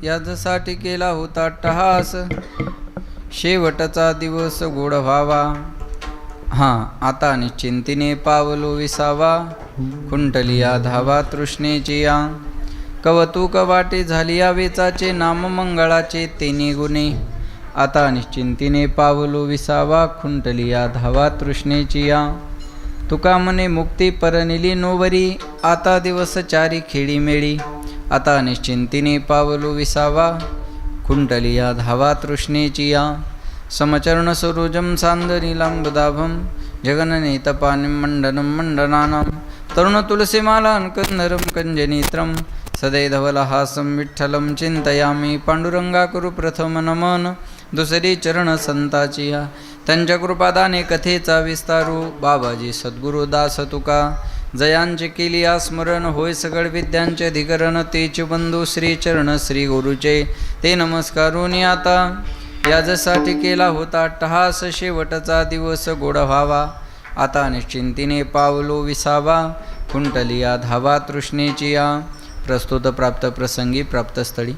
याच्यासाठी केला होता अट्टहास, शेवटचा दिवस गोड व्हावा. आता निश्चिंतीने पावलो विसावा, कुंटलिया धावा तृष्णेची या. कवतुक वाटे झाली या वेचाचे, नाम मंगळाचे तेने गुणे. आता निश्चिंतीने पावलो विसावा, खुंटलिया धावा तृष्णेची या. तुका म्हणे मुक्ती परनिली नोवरी, आता दिवस चारी खेळी मेळी. आता निश्चिंतीने पावलो विसावा, खुंटलिया धावा तृष्णेची या. समचरण सरोजम सांदनीलांबुदाभम, जगननेतपानिं मंडनं मंडनानां. तरुण तुलसीमालां कंदरं कंजनेत्रं, सदैधवलहासं विठ्ठलं चिंतयामि. पांडुरंगा कुरु प्रथम नमन, दुसरी चरण संताची या. त्यांच्या कृपादाने कथेचा विस्तारू, बाबाजी सद्गुरु दास तुका. जयांचे केली स्मरण, होय सगळ विद्यांचे अधिकरण. तेच बंधू श्री चरण श्री गुरुचे, ते नमस्कारून आता. याजसाठी केला होता अट्टहास, शेवटचा दिवस गोड व्हावा. आता निश्चिंतीने पावलो विसावा, कुंटलिया धावा तृष्णेची या. प्रस्तुत प्राप्त प्रसंगी प्राप्तस्थळी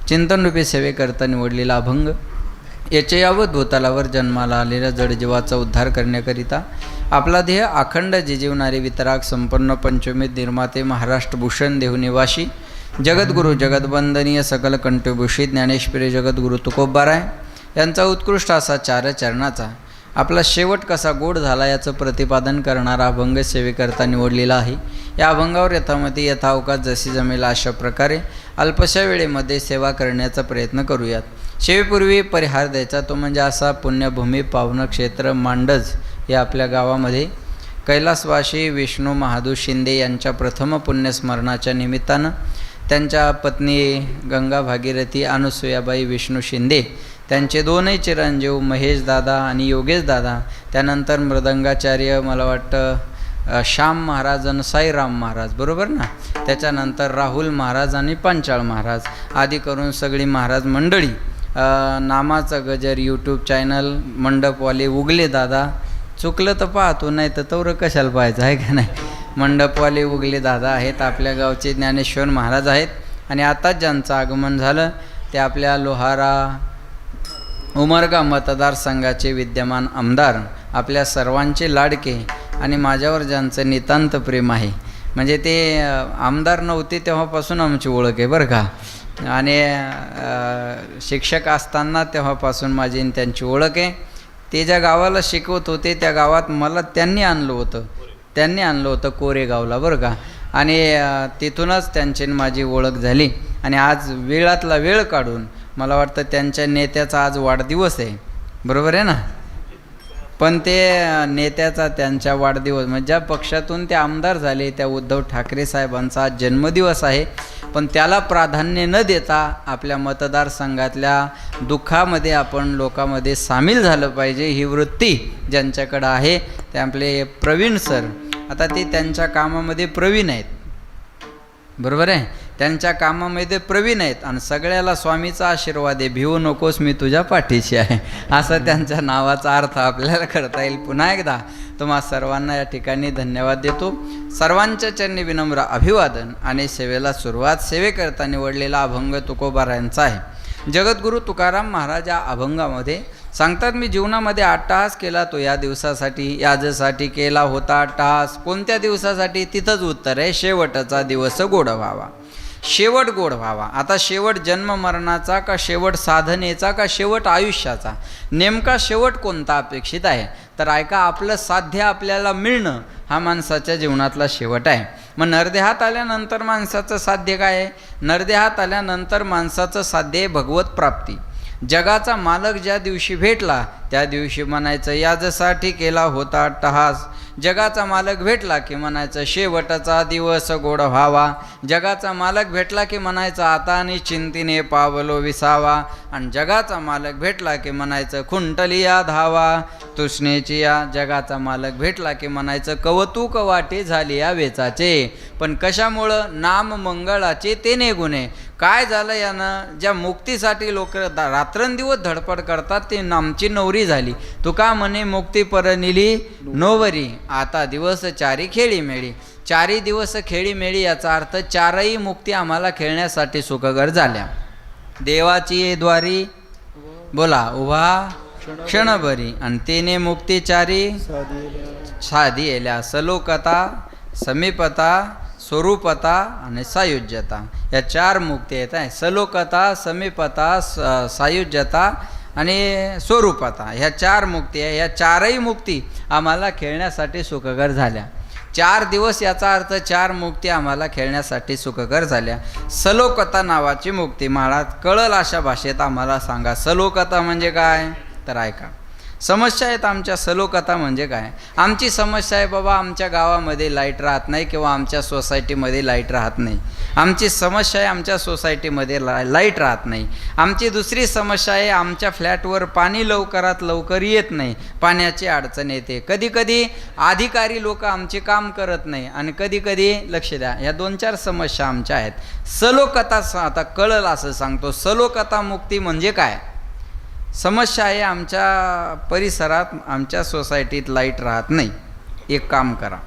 चिंतनरूपी सेवेकरता निवडलेला अभंग. याचे यावत भूतलावर जन्माला आलेल्या जडजीवाचा उद्धार करण्याकरिता आपला ध्येय अखंड जिजीवणारे वितराग संपन्न पंचमेध निर्माते महाराष्ट्र भूषण देहनिवासी जगद्गुरु जगदवंदनीय सकल कंठभूषित ज्ञानेश्वरी जगद्गुरु तुकोबाराय यांचा उत्कृष्ट असा चारचरणाचा आपला शेवट कसा गोड झाला याचं प्रतिपादन करणारा अभंग सेवेकरता निवडलेला आहे. या अभंगावर यथामती यथावकाश जशी जमेल अशा प्रकारे अल्पशा वेळेमध्ये सेवा करण्याचा प्रयत्न करूयात. सेवेपूर्वी परिहार द्यायचा तो म्हणजे असा पुण्यभूमी पावनक्षेत्र मांडज या आपल्या गावामध्ये कैलासवासी विष्णू महादू शिंदे यांच्या प्रथम पुण्यस्मरणाच्या निमित्तानं त्यांच्या पत्नी गंगा भागीरथी अनुसूयाबाई विष्णू शिंदे, त्यांचे दोनही चिरंजीव महेश दादा आणि योगेश दादा, त्यानंतर मृदंगाचार्य मला वाटतं श्याम महाराज आणि साईराम महाराज बरोबर ना, त्याच्यानंतर राहुल महाराज आणि पंचाळ महाराज आदी करून सगळी महाराज मंडळी, नामाचा गजर यूट्यूब चॅनल मंडपवाले उगले दादा, चुकलं तर पाहतो नाही तर तवर कशाला पाहायचं आहे का नाही. मंडपवाले उगले दादा आहेत, आपल्या गावचे ज्ञानेश्वर महाराज आहेत आणि आताच ज्यांचं आगमन झालं ते आपल्या लोहारा उमरगा मतदारसंघाचे विद्यमान आमदार, आपल्या सर्वांचे लाडके आणि माझ्यावर ज्यांचं नितांत प्रेम आहे. म्हणजे ते आमदार नव्हते तेव्हापासून आमची ओळख आहे बरं का, आणि शिक्षक असताना तेव्हापासून माझी त्यांची ओळख आहे. ते ज्या गावाला शिकवत होते त्या गावात मला त्यांनी आणलं होतं कोरेगावला बरं का, आणि तिथूनच त्यांची माझी ओळख झाली. आणि आज वेळातला वेळ काढून मला वाटतं त्यांच्या नेत्याचा आज वाढदिवस आहे बरोबर आहे ना, पण ते नेत्याचा त्यांच्या वाढदिवस म्हणजे ज्या पक्षातून ते आमदार झाले त्या उद्धव ठाकरे साहेबांचा आज जन्मदिवस आहे. पण त्याला प्राधान्य न देता आपल्या मतदारसंघातल्या दुःखामध्ये आपण लोकांमध्ये सामील झालं पाहिजे ही वृत्ती ज्यांच्याकडं आहे ते आपले प्रवीण सर. आता ते त्यांच्या कामामध्ये प्रवीण आहेत बरोबर आहे, त्यांच्या कामामध्ये प्रवीण आहेत आणि सगळ्याला स्वामीचा आशीर्वाद आहे, भिवू नकोस मी तुझ्या पाठीशी आहे असं त्यांच्या नावाचा अर्थ आपल्याला करता येईल. पुन्हा एकदा तुम्हा सर्वांना या ठिकाणी धन्यवाद देतो. सर्वांच्या चरणी विनम्र अभिवादन आणि सेवेला सुरुवात सेवेकरता निवडलेला अभंग तुकोबारायांचा आहे. जगद्गुरु तुकाराम महाराज या अभंगामध्ये सांगतात, मी जीवनामध्ये अट्टहास केला तो या दिवसासाठी, याजसाठी केला होता अट्टहास. कोणत्या दिवसासाठी? तिथंच उत्तर आहे, शेवटचा दिवस गोड व्हावा, शेवट गोड व्हावा. आता शेवट जन्म मरणाचा का शेवट साधनेचा का शेवट आयुष्याचा, नेमका शेवट कोणता अपेक्षित आहे? तर ऐका, आपलं साध्य आपल्याला मिळणं हा माणसाच्या जीवनातला शेवट आहे. मग नरदेहात आल्यानंतर माणसाचं साध्य काय आहे? नरदेहात आल्यानंतर माणसाचं साध्य आहे भगवत प्राप्ती. जगाचा मालक ज्या दिवशी भेटला त्या दिवशी म्हणायचं याजसाठी केला होता अट्टहास. जगाचा मालक भेटला की म्हणायचं शेवटचा दिवस गोड व्हावा. जगाचा मालक भेटला की म्हणायचं आता निश्चिंतीने पावलो विसावा. आणि जगाचा मालक भेटला की म्हणायचं खुंटलिया धावा तृष्णेची या. जगाचा मालक भेटला की म्हणायचं कवतुक वाटे झाली या वेचाचे. पण कशामुळं? नाम मंगळाचे तेने गुणे. काय झालं यानं? ज्या मुक्तीसाठी लोक रात्रंदिवस धडपड करतात ते नामची नवरी झाली. तुका म्हणे मुक्ती परनिली नोवरी, आता दिवस चारी खेळी मेळी. चारी दिवस खेळी मेळी याचा अर्थ चारही मुक्ती आम्हाला खेळण्यासाठी सुखकर झाल्या. देवाची ये द्वारी बोला उभा क्षणभरी आणि तेने मुक्तिचारी साधी येल्या सलोकता समीपता स्वरूपता आणि सायुज्यता या चार मुक्ती आहेत आहे. सलोकता समीपता सायुज्यता आणि स्वरूपता ह्या चार मुक्ती आहे. ह्या चारही मुक्ती आम्हाला खेळण्यासाठी सुखकर झाल्या. 4 दिवस याचा अर्थ 4 मुक्ती आम्हाला खेळण्यासाठी सुखकर झाल्या. सलोकता नावाची मुक्ती महाराज कळल अशा भाषेत आम्हाला सांगा. सलोकता म्हणजे काय तर ऐका. समस्या आहेत आमच्या. सलोकता म्हणजे काय? आमची समस्या आहे बाबा आमच्या गावामध्ये लाईट राहत नाही किंवा आमच्या सोसायटीमध्ये लाईट राहत नाही. आमची समस्या आहे आमच्या सोसायटीमध्ये लाईट राहत नाही. आमची दुसरी समस्या आहे आमच्या फ्लॅटवर पाणी लवकरात लवकर येत नाही. पाण्याची अडचण येते. कधी कधी अधिकारी लोक आमचे काम करत नाही आणि कधी कधी लक्ष द्या. ह्या 2-4 समस्या आमच्या आहेत. सलोकता आता कळल असं सांगतो. सलोकता मुक्ती म्हणजे काय? समस्या आहे आमच्या परिसरात आमच्या सोसायटीत लाईट राहत नाही. एक काम करा.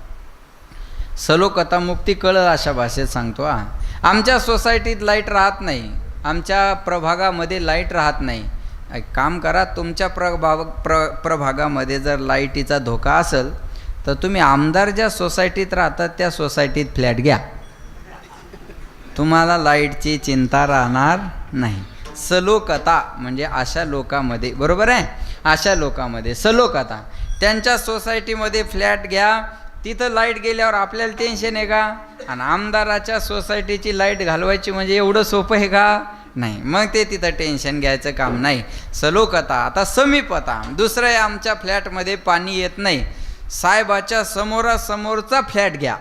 सलोकता मुक्ती कळल अशा भाषेत सांगतो. आमच्या सोसायटीत लाईट राहत नाही. आमच्या प्रभागामध्ये लाईट राहत नाही. एक काम करा. तुमच्या प्रभागामध्ये जर लाईटीचा धोका असेल तर तुम्ही आमदार ज्या सोसायटीत राहतात त्या सोसायटीत फ्लॅट घ्या. तुम्हाला लाईटची चिंता राहणार नाही. सलोकता म्हणजे अशा लोकांमध्ये बरोबर आहे. अशा लोकांमध्ये सलोकता. त्यांच्या सोसायटीमध्ये फ्लॅट घ्या. तिथं लाईट गेल्यावर आपल्याला टेन्शन आहे का? आणि आमदाराच्या सोसायटीची लाईट घालवायची म्हणजे एवढं सोपं आहे का? नाही. मग ते तिथं टेन्शन घ्यायचं काम नाही. सलोकता. आता समीपता. दुसरं आहे आमच्या फ्लॅटमध्ये पाणी येत नाही. साहेबाच्या समोरासमोरचा फ्लॅट घ्या.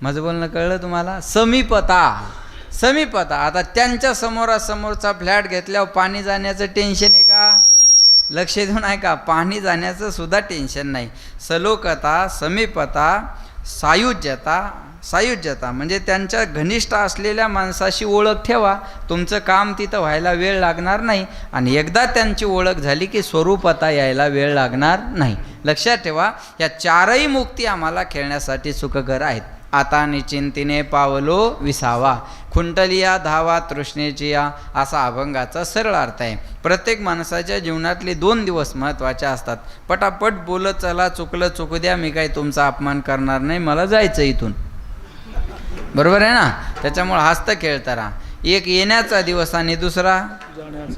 माझं बोलणं कळलं तुम्हाला? समीपता. समीपता. आता त्यांच्या समोरासमोरचा फ्लॅट घेतल्यावर पाणी जाण्याचं टेन्शन आहे का? लक्ष देऊन ऐका. पाणी जाण्याचं सुद्धा टेन्शन नाही. सलोकता समीपता सायुज्यता म्हणजे त्यांच्या घनिष्ठ असलेल्या माणसाशी ओळख ठेवा. तुमचं काम तिथं व्हायला वेळ लागणार नाही आणि एकदा त्यांची ओळख झाली की स्वरूपता यायला वेळ लागणार नाही. लक्षात ठेवा. या चारही मुक्ती आम्हाला खेळण्यासाठी सुखकर आहेत. आता निश्चिंतीने पावलो विसावा खुंटलिया धावा तृष्णेची या असा अभंगाचा सरळ अर्थ आहे. प्रत्येक माणसाच्या जीवनातले 2 दिवस महत्त्वाचे असतात. पटापट बोलत चला. चुकलं चुकू द्या. मी काही तुमचा अपमान करणार नाही. मला जायचं इथून. बरोबर आहे ना? त्याच्यामुळे हसतं खेळता राहा. एक येण्याचा दिवस आणि दुसरा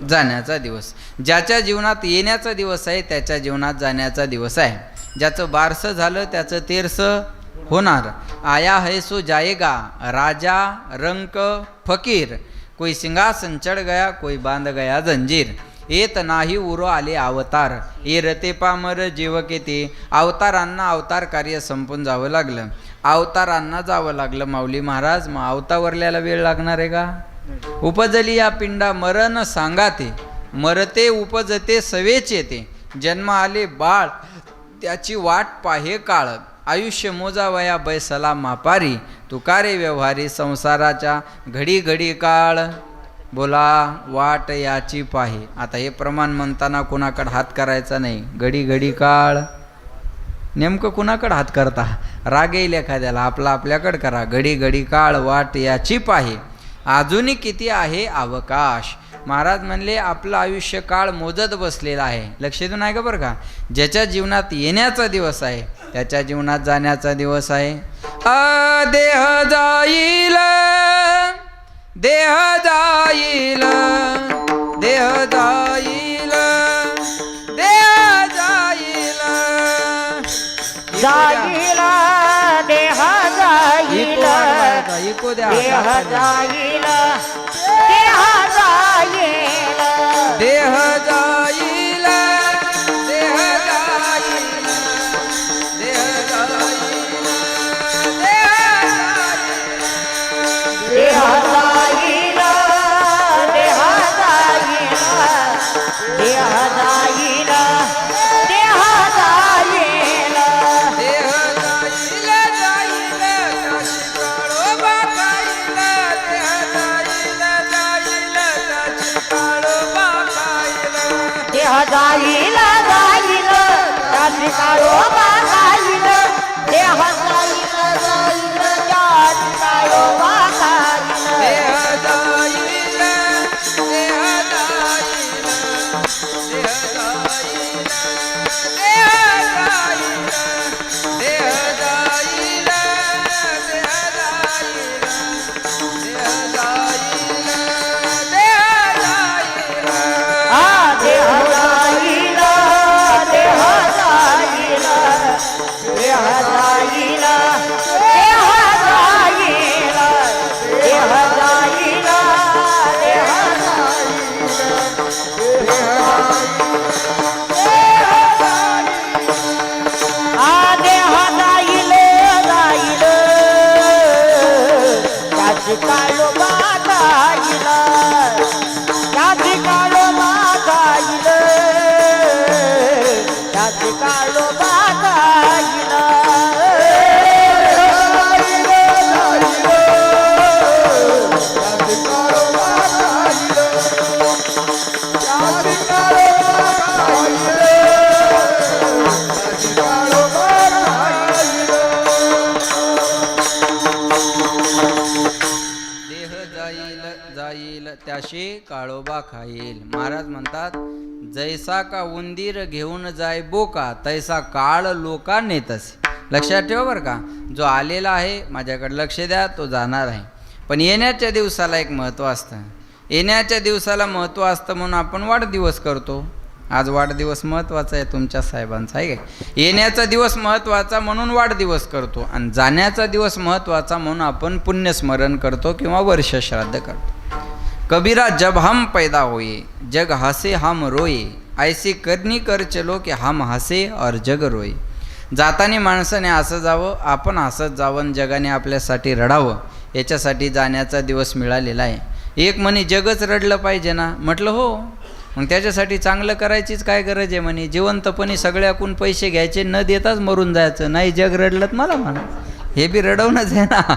जाण्याचा दिवस. ज्याच्या जीवनात येण्याचा दिवस आहे त्याच्या जीवनात जाण्याचा दिवस आहे. ज्याचं बारसं झालं त्याचं 13 होणार. आया है सो जाएगा राजा रंक फकीर. कोई सिंहासन चढ़ गया कोई बांध गया जंजीर. येत नाही उरो आले अवतार. ये रते पामर जीवके ते. अवतारांना अवतार कार्य संपून जावं लागलं. अवतारांना जावं लागलं माऊली महाराज. मग अवतावरल्याला वेळ लागणार आहे का? उपजली या पिंडा मरण सांगाते. मरते उपजते सवेच येते. जन्म आले बाळ त्याची वाट पाहे काळ. आयुष्य मोजावया बैसला मापारी. तुकारे व्यवहारी संसाराच्या घडी घडी काळ. बोला वाट याची पाहे. आता हे प्रमाण म्हणताना कुणाकडे हात करायचा नाही. घडी घडी काळ. नेमकं कुणाकडे हात करता? राग येईल एखाद्याला. आपला आपल्याकडे करा. घडी घडी काळ वाट याची पाहे. अजूनही किती आहे अवकाश. महाराज म्हणले आपलं आयुष्य काळ मोजत बसलेला आहे. लक्ष देऊन आहे का बरं का? ज्याच्या जीवनात येण्याचा दिवस आहे त्याच्या जीवनात जाण्याचा दिवस आहे. देह जाईल देह जाईल देह जाईल देह जाईल जाईल देह जाईल देह जाईल देह जाईल देह जाईल देह जाईल देह जाईल देह जाईल देह जाईल देह जाईल देह जाईल देह जाईल जाईल काशी काळोबा खाईल. देह जाईल जाईल काशी काळोबा खाईल. देह जाईल जाईल रात्री काळोबा खाईल. देह जाईल जाईल रात्री काळोबा खाईल. देह जाईल जाईल त्याशी काळोबा खाईल. महाराज म्हणतात जैसा का उंदीर घेऊन जाय बोका तैसा काळ लोका नेतसे. लक्षात ठेवा बरं का, जो आलेला आहे माझ्याकडे लक्ष द्या, तो जाणार आहे. पण येण्याच्या दिवसाला एक महत्त्व असतं. येण्याच्या दिवसाला महत्त्व असतं म्हणून आपण वाढदिवस करतो. आज वाढदिवस महत्त्वाचा आहे तुमच्या साहेबांचा आहे का. येण्याचा दिवस महत्त्वाचा म्हणून वाढदिवस करतो आणि जाण्याचा दिवस महत्त्वाचा म्हणून आपण पुण्यस्मरण करतो किंवा वर्षश्राद्ध करतो. कबीरा जब हम पैदा होए जग हसे हम रोए ऐसी करनी कर चलो की हम हसे और जग रोए. जातानी माणसाने असं जावं, आपण हसत जावं, जगाने आपल्यासाठी रडावं, याच्यासाठी जाण्याचा दिवस मिळालेला आहे. एक म्हणे जगच रडलं पाहिजे ना. म्हटलं हो, मग त्याच्यासाठी चांगलं करायचीच काय गरज आहे म्हणे. जिवंतपणी सगळ्याकून पैसे घ्यायचे, न देताच मरून जायचं. नाही जग रडलं मला म्हणा, हे बी रडवणंच आहे ना.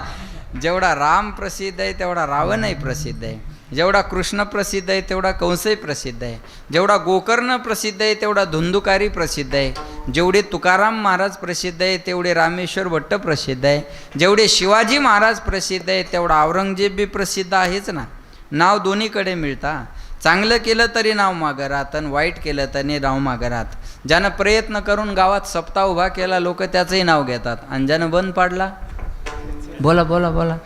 जेवढा राम प्रसिद्ध आहे तेवढा रावणही प्रसिद्ध आहे. जेवढा कृष्ण प्रसिद्ध आहे तेवढा कंसही प्रसिद्ध आहे. जेवढा गोकर्ण प्रसिद्ध आहे तेवढा धुंदुकारी प्रसिद्ध आहे. जेवढे तुकाराम महाराज प्रसिद्ध आहे तेवढे रामेश्वर भट्ट प्रसिद्ध आहे. जेवढे शिवाजी महाराज प्रसिद्ध आहे तेवढा औरंगजेब बी प्रसिद्ध आहेच ना. नाव दोन्हीकडे मिळता. चांगलं केलं तरी नाव मागं राहतं आणि वाईट केलं तरी नाव मागं राहतं. ज्यानं प्रयत्न करून गावात सप्ताह उभा केला लोक त्याचंही नाव घेतात, आणि ज्यानं बंद पाडला, बोला बोला बोला,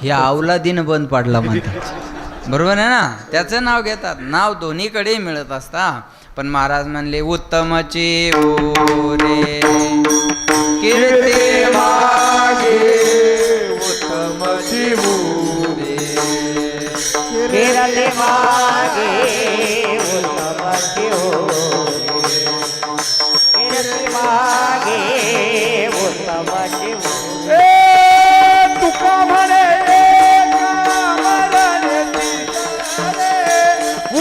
ह्या अवलादीनं बंद पाडला म्हणतात. बरोबर आहे ना, त्याचं नाव घेतात. नाव दोन्हीकडे मिळत असता. पण महाराज म्हणले उत्तमची ओरे कीर्ती मागे उत्तमची ओरे कीर्ती मागे उत्तमची ओरे कीर्ती मागे उत्तमची ओरे. तुका म्हणे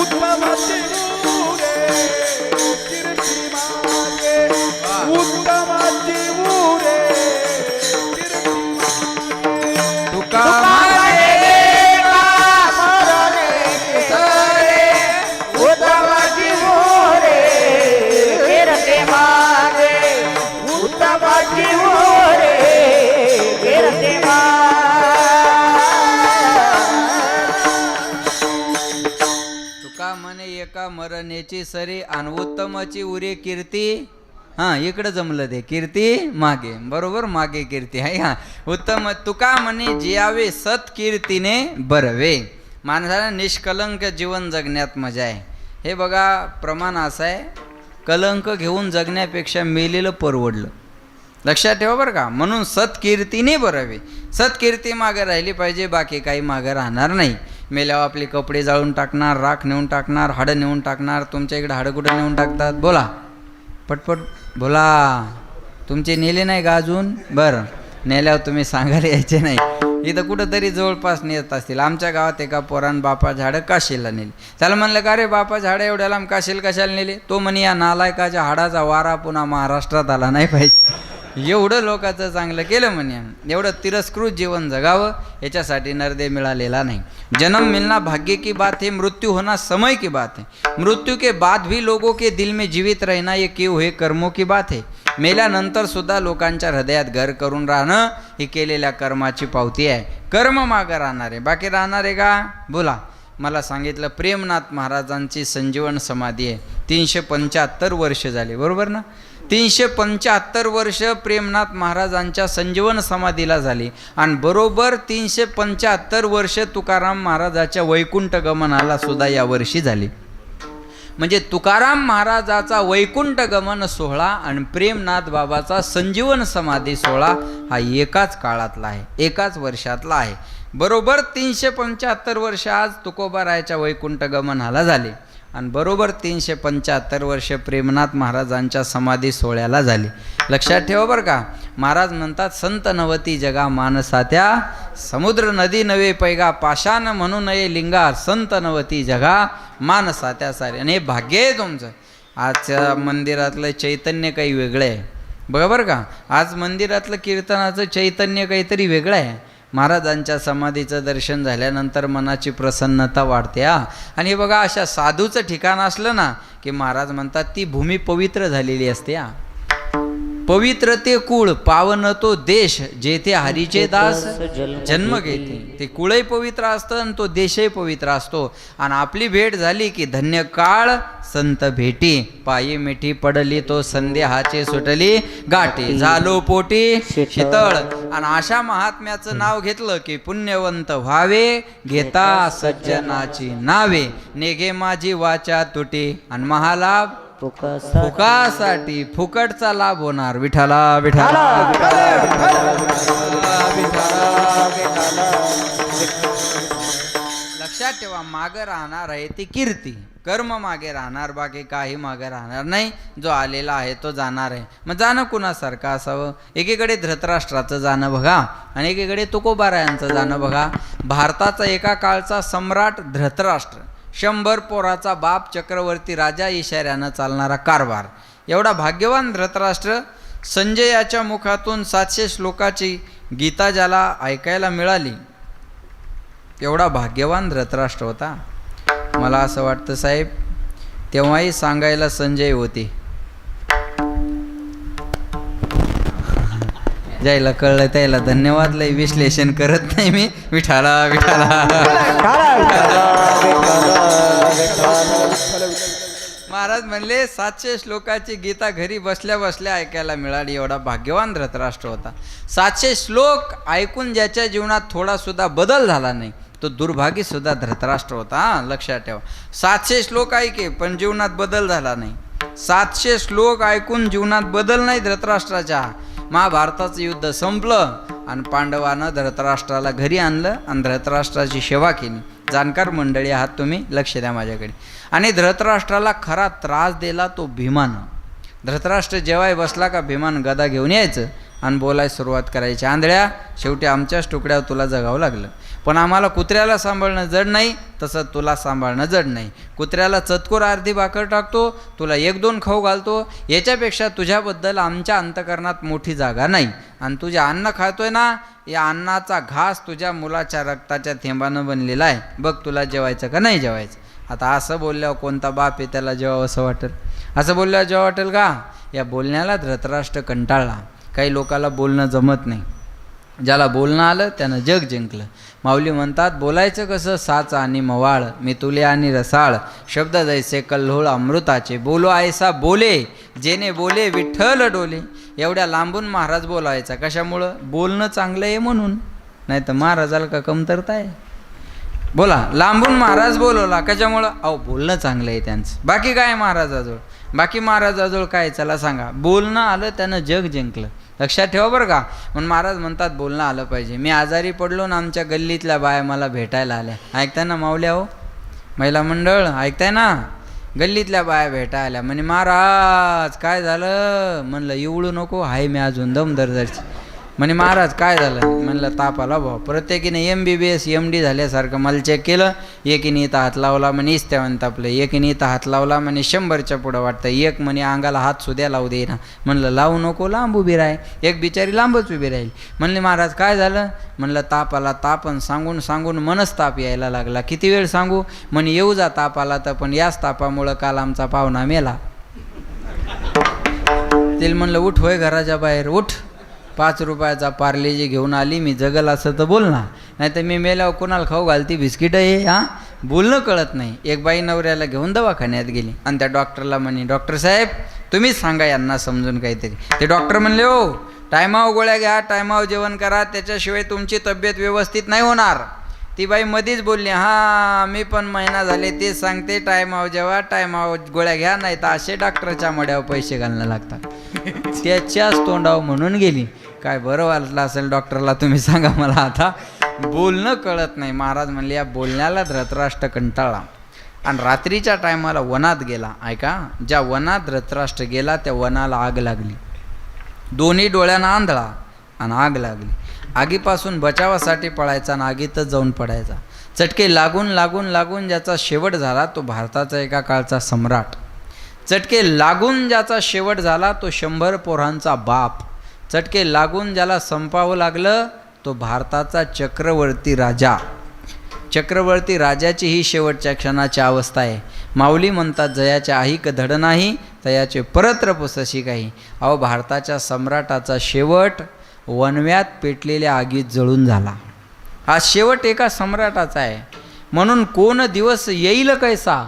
उत्तमची उरे कीर्ती मागे उत्तमची उरे तुका एका मरणेची सरी आणि उत्तमाची उरे कीर्ती. हां, इकडं जमलं ते कीर्ती मागे. बरोबर, मागे कीर्ती आहे. हां, उत्तम तुका म्हणे जियावे सत कीर्तीने बरवे. माणसाला निष्कलंक जीवन जगण्यात मजा आहे. हे बघा, प्रमाण असं आहे, कलंक घेऊन जगण्यापेक्षा मेलेलं परवडलं. लक्षात ठेवा बरं का. म्हणून सत्कीर्तीने बरवे. सत्कीर्ती मागे राहिली पाहिजे, बाकी काही मागे राहणार नाही. मेल्यावर आपले कपडे जाळून टाकणार, राख नेऊन टाकणार, हाडं नेऊन टाकणार. तुमच्या इकडे हाडं कुठं नेऊन टाकतात बोला, पटपट बोला. तुमचे नेले नाही का अजून? बरं, नेल्यावर तुम्ही सांगायला यायचे नाही. इथं कुठंतरी जवळपास नेत असतील. आमच्या गावात एका पोरान बापा झाडं काशीला नेली. त्याला म्हणलं का रे बापा झाडं एवढ्या लांब काशीला कशाला नेले? तो म्हणे या नालायकाच्या हाडाचा वारा पुन्हा महाराष्ट्रात आला नाही पाहिजे. एवढं लोकांचं चांगलं केलं म्हणे. एवढं तिरस्कृत जीवन जगावं याच्यासाठी नरदे मिळालेला नाही. जन्म मिलना भाग्य की बात है, मृत्यू होना समय की बात है. मृत्यू के बाद भी लोगों के दिल में जीवित रहना ये किए हुए कर्मों की बात है. मेल्यानंतर सुद्धा लोकांच्या हृदयात घर करून राहणं ही केलेल्या कर्माची पावती आहे. कर्म मागं राहणार आहे, बाकी राहणार आहे का बोला. मला सांगितलं प्रेमनाथ महाराजांची संजीवन समाधी आहे. 375 वर्ष झाली, बरोबर ना. 375 वर्ष प्रेमनाथ महाराजांच्या संजीवन समाधीला झाली. आणि बरोबर 375 वर्ष तुकाराम महाराजाच्या वैकुंठ गमनाला सुद्धा यावर्षी झाली. म्हणजे तुकाराम महाराजाचा वैकुंठ गमन सोहळा आणि प्रेमनाथ बाबाचा संजीवन समाधी सोहळा हा एकाच काळातला आहे, एकाच वर्षातला आहे. बरोबर 375 वर्ष आज तुकोबारायाच्या वैकुंठ गमनाला झाले आणि बरोबर 375 वर्ष प्रेमनाथ महाराजांच्या समाधी सोहळ्याला झाली. लक्षात ठेवा बरं का. महाराज म्हणतात संत नवती जगा मानसात्या, समुद्र नदी नवे पैगा, पाषाण म्हणू नये लिंगा, संत नवती जगा मानसात्या सारे. आणि हे भाग्य आहे तुमचं. आजच्या मंदिरातलं चैतन्य काही वेगळं आहे बघा बरं का. आज मंदिरातलं कीर्तनाचं चैतन्य काहीतरी वेगळं आहे. महाराजांच्या समाधीचं दर्शन झाल्यानंतर मनाची प्रसन्नता वाढते. आणि हे बघा, अशा साधूचं ठिकाण असलं ना की महाराज म्हणतात ती भूमी पवित्र झालेली असते. पवित्र ते कुळ पावन तो देश जेथे हरीचे दास जन्म घेते. ते कुळही पवित्र असतं आणि तो देशही पवित्र असतो. आणि आपली भेट झाली की धन्य काळ संत भेटी. पायी मिठी पडली तो संदेहाचे सुटली गाठी. झालो पोटी शीतळ. आणि अशा महात्म्याचं नाव घेतलं की पुण्यवंत व्हावे घेता सज्जनाची नावे. नेगे माझी वाचा तुटी आणि महालाभ फुकासाठी फुकटचा लाभ होणार. विठाला विठाला लक्षात ठेवा, मागे राहणार आहे ती कीर्ती. कर्म मागे राहणार, बाकी काही मागे राहणार नाही. जो आलेला आहे तो जाणार आहे. मग जाणं कुणासारखं असावं? एकीकडे धृतराष्ट्राचं जाणं बघा आणि एकीकडे तुकोबारायांचं जाणं बघा. भारताचा एका काळचा सम्राट धृतराष्ट्र, 100 पोराचा बाप, चक्रवर्ती राजा, इशाऱ्यानं चालणारा कारभार. एवढा भाग्यवान धृतराष्ट्र संजयाच्या मुखातून 700 श्लोकाची गीता ज्याला ऐकायला मिळाली, एवढा भाग्यवान धृतराष्ट्र होता. मला असं वाटतं साहेब, तेव्हाही सांगायला संजय होते. ज्याला कळलं त्याला धन्यवाद. लय विश्लेषण करत नाही मी. विठाला विठाला. महाराज म्हणले 700 श्लोकाची गीता घरी बसल्या बसल्या ऐकायला मिळाली. एवढा भाग्यवान धृतराष्ट्र होता. 700 श्लोक ऐकून ज्याच्या जीवनात थोडा सुद्धा बदल झाला नाही तो दुर्भागी सुद्धा धृतराष्ट्र होता. लक्षात ठेवा. 700 श्लोक ऐके पण जीवनात बदल झाला नाही. 700 श्लोक ऐकून जीवनात बदल नाही धृतराष्ट्राच्या. महाभारताचं युद्ध संपलं आणि पांडवानं धृतराष्ट्राला घरी आणलं आणि धृतराष्ट्राची सेवा केली. जाणकार मंडळी आहात तुम्ही, लक्ष द्या माझ्याकडे. आणि धृतराष्ट्राला खरा त्रास दिला तो भीमानं. धृतराष्ट्र जेवाय बसला का भीमान गदा घेऊन यायचं आणि बोलायला सुरुवात करायची. आंधळ्या, शेवटी आमच्याच तुकड्यावर तुला जगावं लागलं. पण आम्हाला कुत्र्याला सांभाळणं जड नाही, तसं तुला सांभाळणं जड नाही. कुत्र्याला चतकोर अर्धी भाकर टाकतो, तुला 1-2 खाऊ घालतो. याच्यापेक्षा तुझ्याबद्दल आमच्या अंतकरणात मोठी जागा नाही. आणि तुझे अन्न खातोय ना, या अन्नाचा घास तुझ्या मुलाच्या रक्ताच्या थेंबानं बनलेला आहे. बघ तुला जेवायचं का नाही जेवायचं. आता असं बोलल्यावर कोणता बाप आहे त्याला जेवावं असं वाटेल? असं बोलल्यावर जेव्हा वाटेल का? या बोलण्याला धृतराष्ट्र कंटाळला. काही लोकाला बोलणं जमत नाही. ज्याला बोलणं आलं त्यानं जग जिंकलं. माऊली म्हणतात, बोलायचं कसं साच आणि मवाळ, मी तुले आणि रसाळ, शब्द जैसे कल्होळ अमृताचे, बोलो ऐसा बोले जेने बोले विठ्ठल डोले. एवढ्या लांबून महाराज बोलायचा कशामुळं? बोलणं चांगलं आहे म्हणून. नाही तर महाराजाला का कमतरता आहे? बोला, लांबून महाराज बोलवला कशामुळं? अहो बोलणं चांगलं आहे त्यांचं. बाकी काय महाराजाजवळ? बाकी महाराजाजवळ काय? चला सांगा. बोलणं आलं त्यानं जग जिंकलं. लक्षात ठेवा बरं का. म्हणून महाराज म्हणतात बोलणं आलं पाहिजे. मी आजारी पडलो ना, आमच्या गल्लीतल्या बाया मला भेटायला आल्या. ऐकताय ना माऊल्या? हो महिला मंडळ ऐकताय ना? गल्लीतल्या बाया भेटायला आल्या. म्हणे महाराज काय झालं? म्हणलं एवढं नको, आहे मी अजून दम दर्दरची. म्हणे महाराज काय झालं? म्हणलं ताप आला भाऊ. प्रत्येकीने MBBS MD झाल्यासारखं मला चेक केलं. एकीने इथं हात लावला म्हणे इस्त्यावण तापलं, एकीने इथं हात लावला म्हणे 100च्या पुढं वाटतं, एक म्हणे अंगाला हात सुद्या लावू दे ना. म्हणलं लावू नको, लांब उभी राह. एक बिचारी लांबच उभी राहील. म्हणले महाराज काय झालं? म्हणलं ताप आला. तापन सांगून सांगून मनच ताप यायला लागला. किती वेळ सांगू? म्हणे येऊ जा ताप आला तर, पण याच तापामुळं काल आमचा पाहुणा मेला. तिला म्हणलं उठ, होय घराच्या बाहेर उठ. 5 रुपयाचा पार्लेजी घेऊन आली. मी जगल असं तर बोल ना, नाही तर मी मेल्यावर कोणाला खाऊ घालती बिस्किट आहे. हां बोलणं कळत नाही. एक बाई नवऱ्याला घेऊन दवाखान्यात गेली आणि त्या डॉक्टरला म्हणे, डॉक्टर साहेब तुम्हीच सांगा यांना समजून काहीतरी. ते डॉक्टर म्हणले, हो टायमावर गोळ्या घ्या, टायमावर जेवण करा, त्याच्याशिवाय तुमची तब्येत व्यवस्थित नाही होणार. ती बाई मधीच बोलली, हां मी पण महिना झाले तेच सांगते, टायमावर जेवा, टायमावर गोळ्या घ्या, नाही तर असे डॉक्टरच्या मड्यावर पैसे घालणं लागतात. त्याच्याच तोंडावर म्हणून गेली. काय बरं वाटलं असेल डॉक्टरला तुम्ही सांगा मला. आता बोलणं कळत नाही. महाराज म्हणले या बोलण्याला धृतराष्ट्र कंटाळला आणि रात्रीच्या टायमाला वनात गेला. ऐका, ज्या वनात धृतराष्ट्र गेला त्या वनाला आग लागली. दोन्ही डोळ्यांना आंधळा आणि आग लागली. आगीपासून बचावासाठी पळायचा आणि आगीतच जाऊन पडायचा. चटके लागून लागून लागून ज्याचा शेवट झाला तो भारताचा एका काळचा सम्राट. चटके लागून ज्याचा शेवट झाला तो 100 पोरांचा बाप. चटके लागून ज्याला संपावं लागलं तो भारताचा चक्रवर्ती राजा. चक्रवर्ती राजाची ही शेवटच्या क्षणाची अवस्था आहे. माऊली म्हणतात जयाच्या आहिक धड नाही, तयाचे परत्र पुसशी काही. अहो भारताच्या सम्राटाचा शेवट वणव्यात पेटलेल्या आगीत जळून झाला. हा शेवट एका सम्राटाचा आहे. म्हणून कोण दिवस येईल कैसा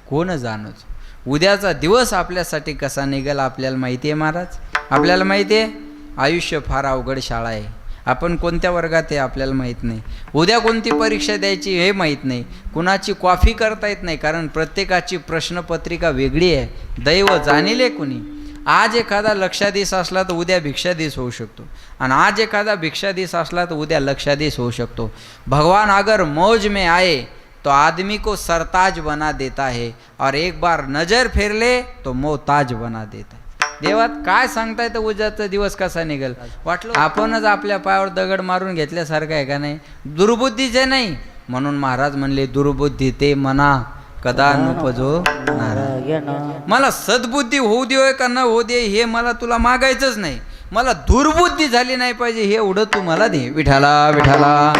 कोण जाणोच. उद्याचा दिवस आपल्यासाठी कसा निघेल आपल्याला माहिती आहे महाराज. आपल्याला माहिती आहे आयुष्य फार अवघड शाळा आहे. आपण कोणत्या वर्गात आहे आपल्याला माहीत नाही. उद्या कोणती परीक्षा द्यायची हे माहीत नाही. कुणाची कॉफी करता येत नाही, कारण प्रत्येकाची प्रश्नपत्रिका वेगळी आहे. दैव जाणिले कुणी. आज एखादा लक्षाधीश असला तर उद्या भिक्षाधीश होऊ शकतो, आणि आज एखादा भिक्षाधीश असला तर उद्या लक्षाधीश होऊ शकतो. भगवान अगर मौज में आए तो आदमी को सरताज बना देता है, और एक बार नजर फेर ले तो मोहताज बना देता है. देवात काय सांगता येतं उद्याचा दिवस कसा निघेल. वाटलं आपणच आपल्या पायावर दगड मारून घेतल्यासारखं आहे का नाही. दुर्बुद्धीचे नाही. म्हणून महाराज म्हणले दुर्बुद्धी ते मना कदा नुपजो नारायण. मला सद्बुद्धी होऊ दे का न होऊ दे हे मला तुला मागायचंच नाही. मला दुर्बुद्धी झाली नाही पाहिजे हे एवढं तू मला दे. विठाला विठाला.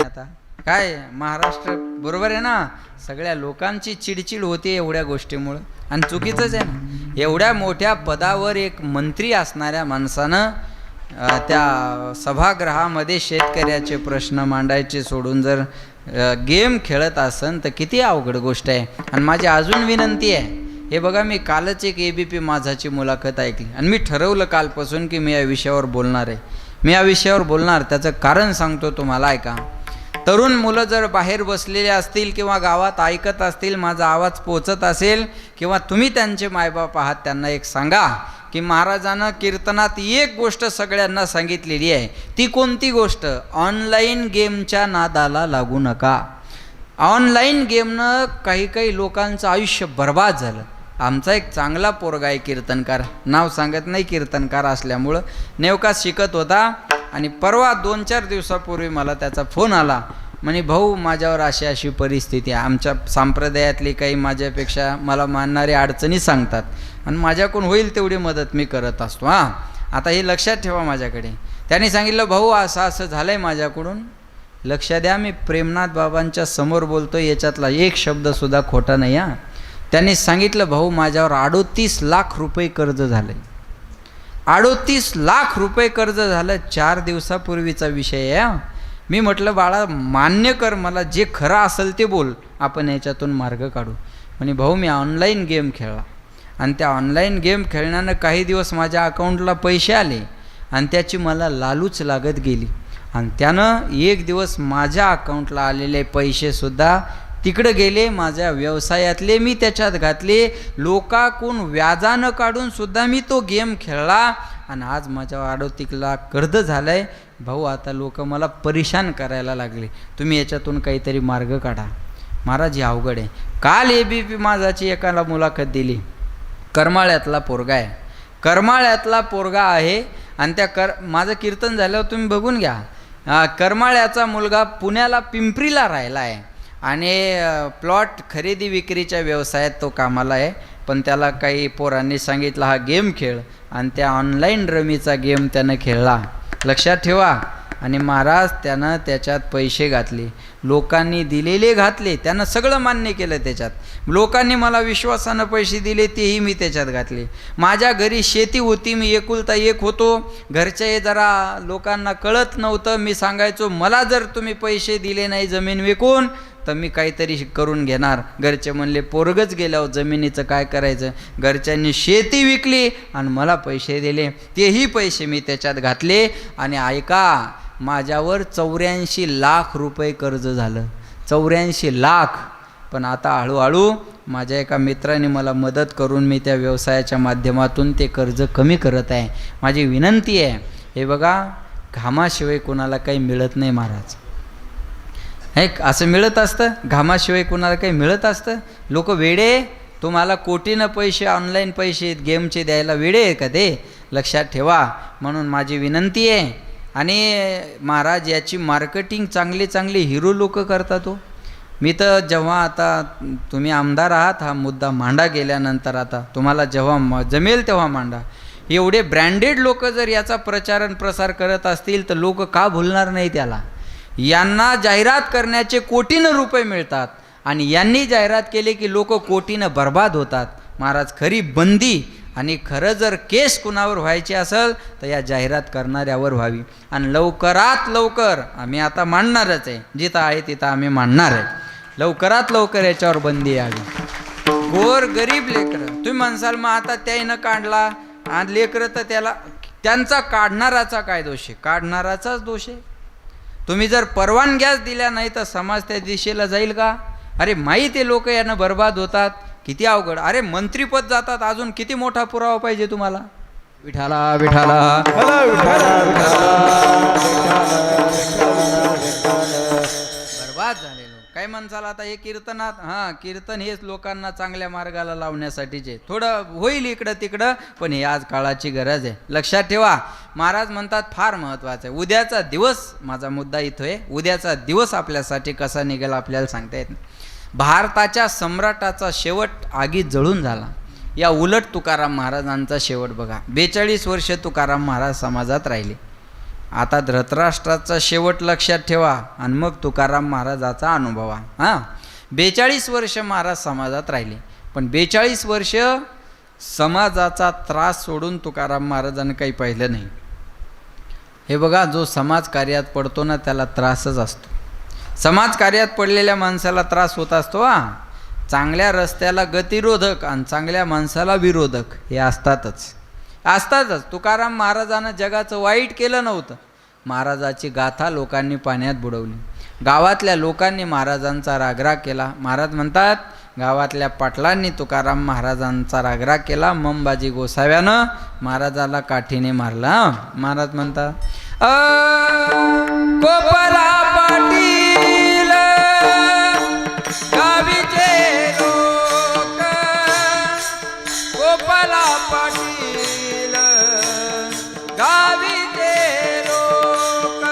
आता काय महाराष्ट्र बरोबर आहे ना. सगळ्या लोकांची चिडचिड होते एवढ्या गोष्टीमुळं, आणि चुकीचंच आहे ना. एवढ्या मोठ्या पदावर एक मंत्री असणाऱ्या माणसानं त्या सभागृहामध्ये शेतकऱ्याचे प्रश्न मांडायचे सोडून जर गेम खेळत असन तर किती अवघड गोष्ट आहे. आणि माझी अजून विनंती आहे, हे बघा मी कालच एक ABP माझाची मुलाखत ऐकली, आणि मी ठरवलं कालपासून की मी या विषयावर बोलणार आहे. मी या विषयावर बोलणार. त्याचं कारण सांगतो तुम्हाला, ऐका. तरुण मुलं जर बाहेर बसलेले असतील किंवा गावात ऐकत असतील, माझा आवाज पोचत असेल, किंवा तुम्ही त्यांचे मायबाप आहात, त्यांना एक सांगा की महाराजानं कीर्तनात एक गोष्ट सगळ्यांना सांगितलेली आहे. ती कोणती गोष्ट? ऑनलाईन गेमच्या नादाला लागू नका. ऑनलाईन गेमनं काही लोकांचं आयुष्य बर्बाद झालं. आमचा एक चांगला पोरगा आहे कीर्तनकार, नाव सांगत नाही कीर्तनकार असल्यामुळं, नेमका शिकत होता, आणि परवा 2-4 दिवसापूर्वी मला त्याचा फोन आला. म्हणे भाऊ माझ्यावर अशी अशी परिस्थिती आहे. आमच्या संप्रदायातली काही माझ्यापेक्षा मला मानणारे अडचणी सांगतात, आणि माझ्याकडून होईल तेवढी मदत मी करत असतो. आता हे लक्षात ठेवा माझ्याकडे. त्यांनी सांगितलं भाऊ असं असं झालं आहे माझ्याकडून. लक्ष द्या, मी प्रेमनाथ बाबांच्या समोर बोलतो, याच्यातला एक शब्दसुद्धा खोटा नाही. त्यांनी सांगितलं भाऊ माझ्यावर 38 लाख रुपये कर्ज झालं. 38 लाख रुपये कर्ज झालं. 4 दिवसापूर्वीचा विषय आहे. मी म्हटलं बाळा मान्य कर, मला जे खरं असेल ते बोल, आपण याच्यातून मार्ग काढू. म्हणे भाऊ मी ऑनलाईन गेम खेळला, आणि त्या ऑनलाईन गेम खेळण्यानं काही दिवस माझ्या अकाउंटला पैसे आले, आणि त्याची मला लालूच लागत गेली, आणि त्यानं एक दिवस माझ्या अकाउंटला आलेले पैसेसुद्धा तिकडे गेले. माझ्या व्यवसायातले मी त्याच्यात घातले. लोकांकडून व्याजानं काढून सुद्धा मी तो गेम खेळला, आणि आज माझ्या 38 लाख कर्ज झालं आहे. भाऊ आता लोक मला परेशान करायला लागले, तुम्ही याच्यातून काहीतरी मार्ग काढा. महाराज हे अवघड आहे. काल ABP माझाची एकाला मुलाखत दिली. करमाळ्यातला पोरगा आहे. करमाळ्यातला पोरगा आहे, आणि त्या माझं कीर्तन झाल्यावर तुम्ही बघून घ्या. करमाळ्याचा मुलगा पुण्याला पिंपरीला राहिला आहे, आणि प्लॉट खरेदी विक्रीच्या व्यवसायात तो कामाला आहे. पण त्याला काही पोरांनी सांगितलं हा गेम खेळ, आणि त्या ऑनलाईन रमीचा गेम त्यानं खेळला. लक्षात ठेवा. आणि महाराज त्यानं त्याच्यात पैसे घातले, लोकांनी दिलेले घातले, त्यानं सगळं मान्य केलं. त्याच्यात लोकांनी मला विश्वासानं पैसे दिले, तेही मी त्याच्यात घातले. माझ्या घरी शेती होती, मी एकुलता एक होतो. घरचे जरा लोकांना कळत नव्हतं. मी सांगायचो मला जर तुम्ही पैसे दिले नाही जमीन विकून तर मी काहीतरी करून घेणार. घरचे म्हणले पोरगच गेल्यावर जमिनीचं काय करायचं. घरच्यांनी शेती विकली आणि मला पैसे दिले, तेही पैसे मी त्याच्यात घातले. आणि ऐका, माझ्यावर 84 लाख रुपये कर्ज झालं. 84 लाख. पण आता हळूहळू माझ्या एका मित्राने मला मदत करून मी त्या व्यवसायाच्या माध्यमातून ते कर्ज कमी करत आहे. माझी विनंती आहे, हे बघा घामाशिवाय कोणाला काही मिळत नाही महाराज. हे असं मिळत असतं, घामाशिवाय कोणाला काही मिळत असतं. लोक वेडे, तुम्हाला कोटीनं पैसे ऑनलाईन पैसे गेमचे द्यायला वेडे आहे का ते? लक्षात ठेवा. म्हणून माझी विनंती आहे. आणि महाराज याची मार्केटिंग चांगले हिरो लोक करतात. हो मी तर जेव्हा आता तुम्ही आमदार आहात, हा मुद्दा मांडा गेल्यानंतर आता तुम्हाला जेव्हा जमेल तेव्हा मांडा. एवढे ब्रँडेड लोक जर याचा प्रचार आणि प्रसार करत असतील तर लोक का भुलणार नाही त्याला? यांना जाहिरात करण्याचे कोटीनं रुपये मिळतात आणि यांनी जाहिरात केले की लोक कोटीनं बर्बाद होतात. महाराज, खरी बंदी आणि खरं जर केस कुणावर व्हायची असेल तर या जाहिरात करणाऱ्यावर व्हावी. आणि लवकरात लवकर आम्ही आता मांडणारच आहे, जिथं आहे तिथं आम्ही मांडणार आहे. लवकरात लवकर याच्यावर बंदी यावी. गोर गरीब लेकरं तुम्ही म्हणसाल मग आता त्याईनं काढला आणि लेकरं तर त्याला त्यांचा काढणाराचा काय दोष आहे? काढणाराचाच दोष आहे. तुम्ही जर परवानग्याच दिल्या नाही तर समाज त्या दिशेला जाईल का? अरे माहीत आहे लोक यानं बर्बाद होतात, किती अवघड. अरे मंत्रीपद जातात, अजून किती मोठा पुरावा पाहिजे तुम्हाला? विठाला विठाला बर्बाद झाले लोक. काय म्हणसाल आता हे कीर्तनात? हां, कीर्तन हेच लोकांना चांगल्या मार्गाला लावण्यासाठीचे. थोडं होईल इकडं तिकडं, पण हे आज काळाची गरज आहे. लक्षात ठेवा. महाराज म्हणतात फार महत्त्वाचं आहे. उद्याचा दिवस, माझा मुद्दा इथं आहे, उद्याचा दिवस आपल्यासाठी कसा निघेल आपल्याला सांगता येत नाही. भारताच्या सम्राटाचा शेवट आगीत जळून झाला. या उलट तुकाराम महाराजांचा शेवट बघा. 42 वर्ष तुकाराम महाराज समाजात राहिले. आता धृतराष्ट्राचा शेवट लक्षात ठेवा आणि मग तुकाराम महाराजाचा अनुभवा. हां, 42 वर्ष महाराज समाजात राहिले, पण 42 वर्ष समाजाचा त्रास सोडून तुकाराम महाराजांनी काही पाहिलं नाही. हे बघा, जो समाज कार्यात पडतो ना त्याला त्रासच असतो. समाज कार्यात पडलेल्या माणसाला त्रास होत असतो. चांगल्या रस्त्याला गतिरोधक आणि चांगल्या माणसाला विरोधक हे असतातच. तुकाराम महाराजांना जगाचं वाईट केलं नव्हतं. महाराजाची गाथा लोकांनी पाण्यात बुडवली. गावातल्या लोकांनी महाराजांचा रागराग केला. महाराज म्हणतात गावातल्या पाटलांनी तुकाराम महाराजांचा रागराग केला. मंबाजी गोसाव्यानं महाराजाला काठीने मारला. महाराज म्हणतात गोपाला पाटील गावीचे लोक, गोपाला पाटील गावीचे लोक,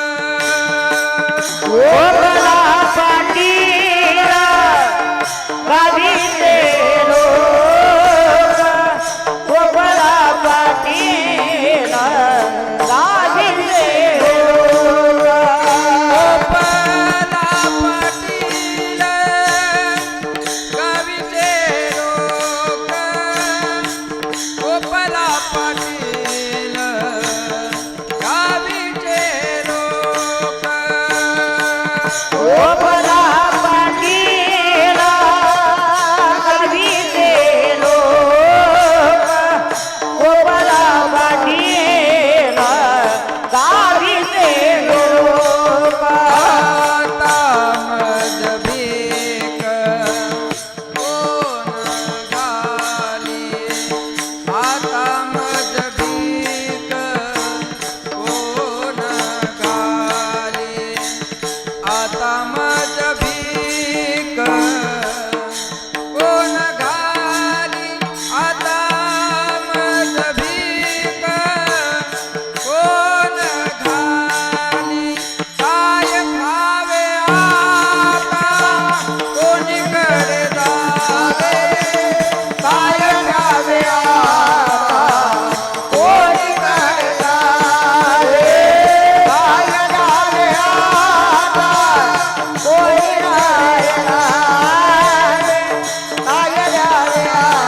गोपाला पाटील गावीचे लोक, गोपाला पाटील गावीचे लोक, गोपाला पाटील गावीचे लोक, गोपाला पाटील गावीचे लोक, गोपाला पाटील गावीचे लोक, गोपाला पाटील गावीचे लोक, आता मज भीक कोण घाली, आता मज भीक कोण घाली, आता मज भीक कोण घाली, आता मज भीक कोण घाली, काय खावे आता कोणीकडे जावे, काय खावे आता कोणीकडे जावे, काय खावे आता कोणी नाही जावे, काय द्यावे आता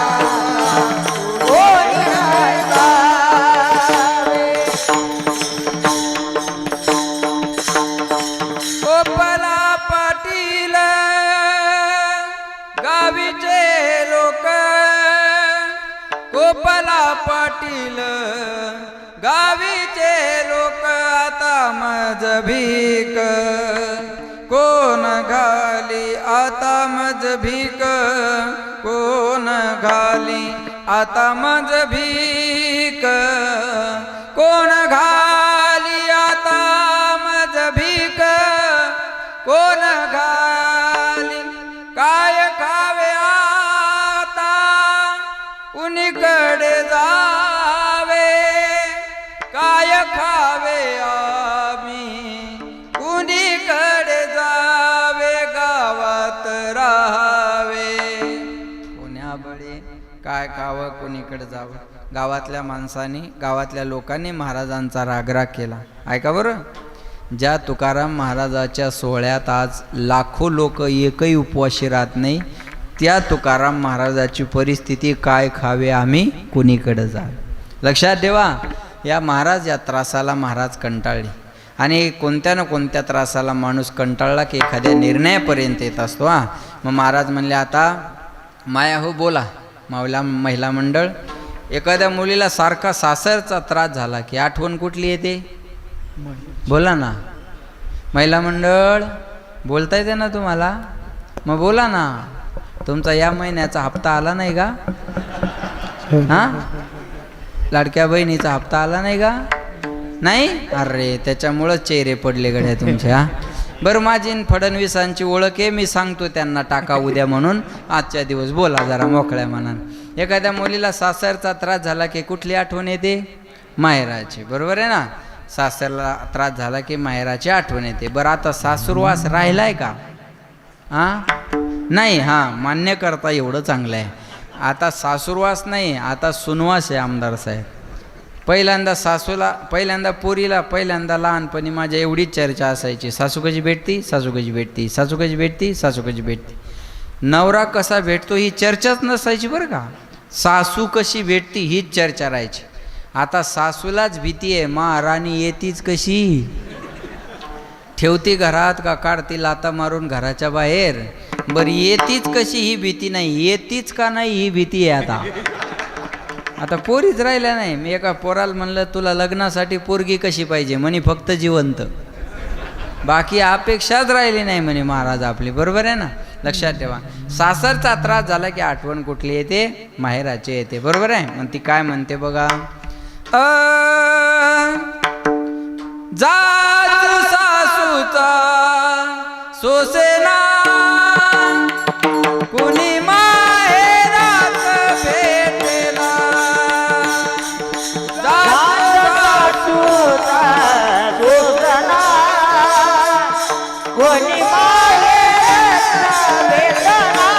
कोणी नाही जावे. गोपाला पाटील गावीचे लोक, गोपाला पाटील गावीचे लोक, आता मज भीक कोण घाली, आता मज भीक कोण घाली, आता मज भीक कोण घाली, आता मज भीक कोण घाली, काय खावे आता कुणीकडे जावे, काय खावे आम्ही कुणीकडे जावे, गावात राहावे कोण्या बळे, काय खावं कुणीकडे जावं. गावातल्या माणसांनी गावातल्या लोकांनी महाराजांचा रागराग केला. ऐका बरं, ज्या तुकाराम महाराजाच्या सोहळ्यात आज लाखो लोक एकही उपवाशी राहत नाही, त्या तुकाराम महाराजाची परिस्थिती काय खावे आम्ही कुणीकडे जा. लक्षात ठेवा, या महाराज या त्रासाला महाराज कंटाळले. आणि कोणत्या ना कोणत्या त्रासाला माणूस कंटाळला की एखाद्या निर्णयापर्यंत येत असतो. मग महाराज म्हणले, आता माया हो बोला. महिला मंडळ, एखाद्या मुलीला सारखा सासरचा त्रास झाला की आठवण कुठली येते? बोला ना महिला मंडळ, बोलता येते ना तुम्हाला? मग बोला ना. तुमचा या महिन्याचा हप्ता आला नाही का? हां, लाडक्या बहिणीचा हप्ता आला नाही का? नाही? अरे त्याच्यामुळंच चेहरे पडले गड्या तुमच्या. बरं, माझी फडणवीसांची ओळख आहे, मी सांगतो त्यांना टाका उद्या म्हणून. आजच्या दिवस बोला जरा मोकळ्या मनानं. एखाद्या मुलीला सासरचा त्रास झाला की कुठली आठवण येते? माहेराची. बरोबर आहे ना? सासरला त्रास झाला की माहेराची आठवण येते. बरं, आता सासूरवास राहिलाय का? हां, नाही. हां, मान्य करता एवढं चांगलं आहे. आता सासूरवास नाही, आता सुनवास आहे आमदार साहेब. पहिल्यांदा पोरीला लहानपणी माझ्या एवढीच चर्चा असायची, सासू कशी भेटती, सासू कशी भेटती, सासू कशी भेटती, सासू कशी भेटती. नवरा कसा भेटतो ही चर्चाच नसायची बरं का. सासू कशी भेटती हीच चर्चा राहायची. आता सासूलाच भीती आहे, महाराणी येतीच कशी, ठेवती घरात का काढती लाता मारून घराच्या बाहेर. बरं, येतीच कशी ही भीती नाही, येतीच का नाही ही भीती आहे. आता पोरीच राहिल्या नाही. मी एका पोराला म्हणलं, तुला लग्नासाठी पोरगी कशी पाहिजे? म्हणे फक्त जिवंत, बाकी अपेक्षाच राहिली नाही म्हणे महाराज आपली. बरोबर आहे ना? लक्षात ठेवा, सासरचा त्रास झाला की आठवण कुठली येते? माहेराची येते. बरोबर आहे? मग ती काय म्हणते बघा, जाजू सासूचा सोसेना कुणी माहेरात भेटेना. कोणी माहेरात भेटेना.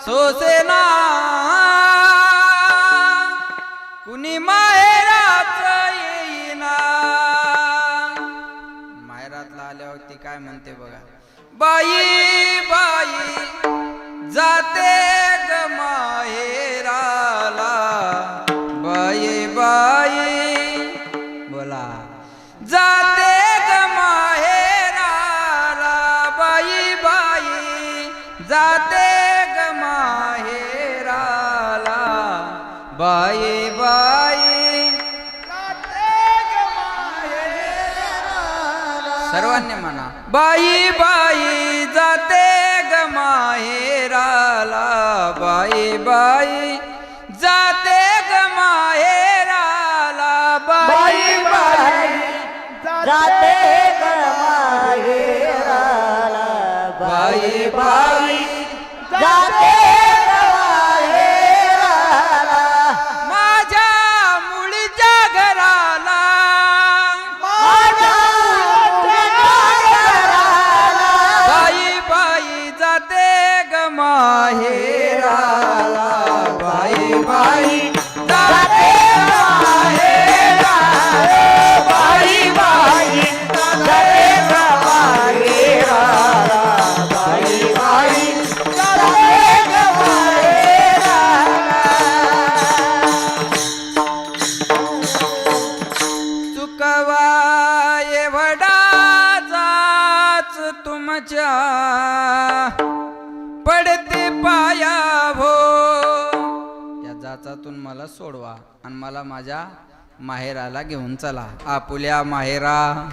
सोसेना कुणी माहेरात येईना. माहेरातला आल्यावर ती काय म्हणते बघा, बाई बाई जाते ग माहेराला, बाई बाई बोला, जाते ग माहेराला, बाई बाई जाते ग माहेराला, बाई बाई जाते ग माहेराला. सर्वांनी म्हणा, बाई बाई जाते ग माहेराला, बाई बाई जाते ग माहेराला, बाई बाई जाते ग माहेराला, बाई बाई जाते ग माहेराला. माझ्या मुळीच्या घराला, माझ्या घराला, बाई बाई जाते ग माहेराला, बाई बाई जाते ग माहेराला, पडते पाया भो. या जाचातून मला सोडवा आणि मला माझ्या माहेराला घेऊन चला. आपुल्या माहेरा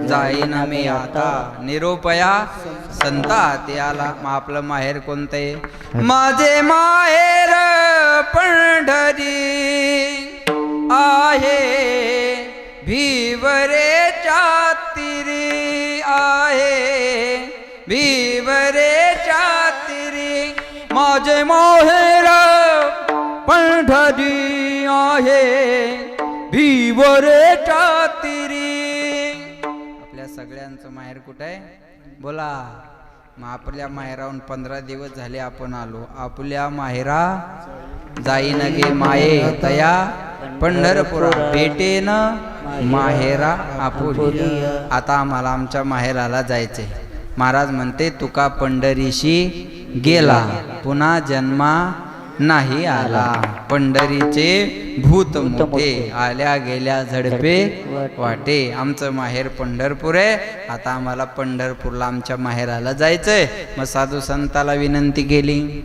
जाईन मी आता, निरोपया संता ते आला. मग आपलं माहेर कोणते? माझे माहेर पंढरी आहे, भिवरेच्या तिरी आहे, भिवरेच्या तिरी. माझे माहेर पंढरी आहे, भिवरेच्या तिरी. आपल्या सगळ्यांचं माहेर कुठं आहे? बोला. मग आपल्या माहेराहून 15 दिवस झाले आपण आलो. आपल्या माहेरा जाईन गे माये तया पंढरपुरा, भेटेन माहेरा आपुली. आता आम्हाला आमच्या माहेराला जायचे. महाराज म्हणते तुका पंढरीशी गेला, पुन्हा जन्मा नाही आला. पंढरीचे भूत मोठे, आल्या गेल्या झडपे वाटे. आमचं माहेर पंढरपूर आहे. आता आम्हाला पंढरपूरला आमच्या माहेराला जायचंय. मग साधू संताला विनंती केली,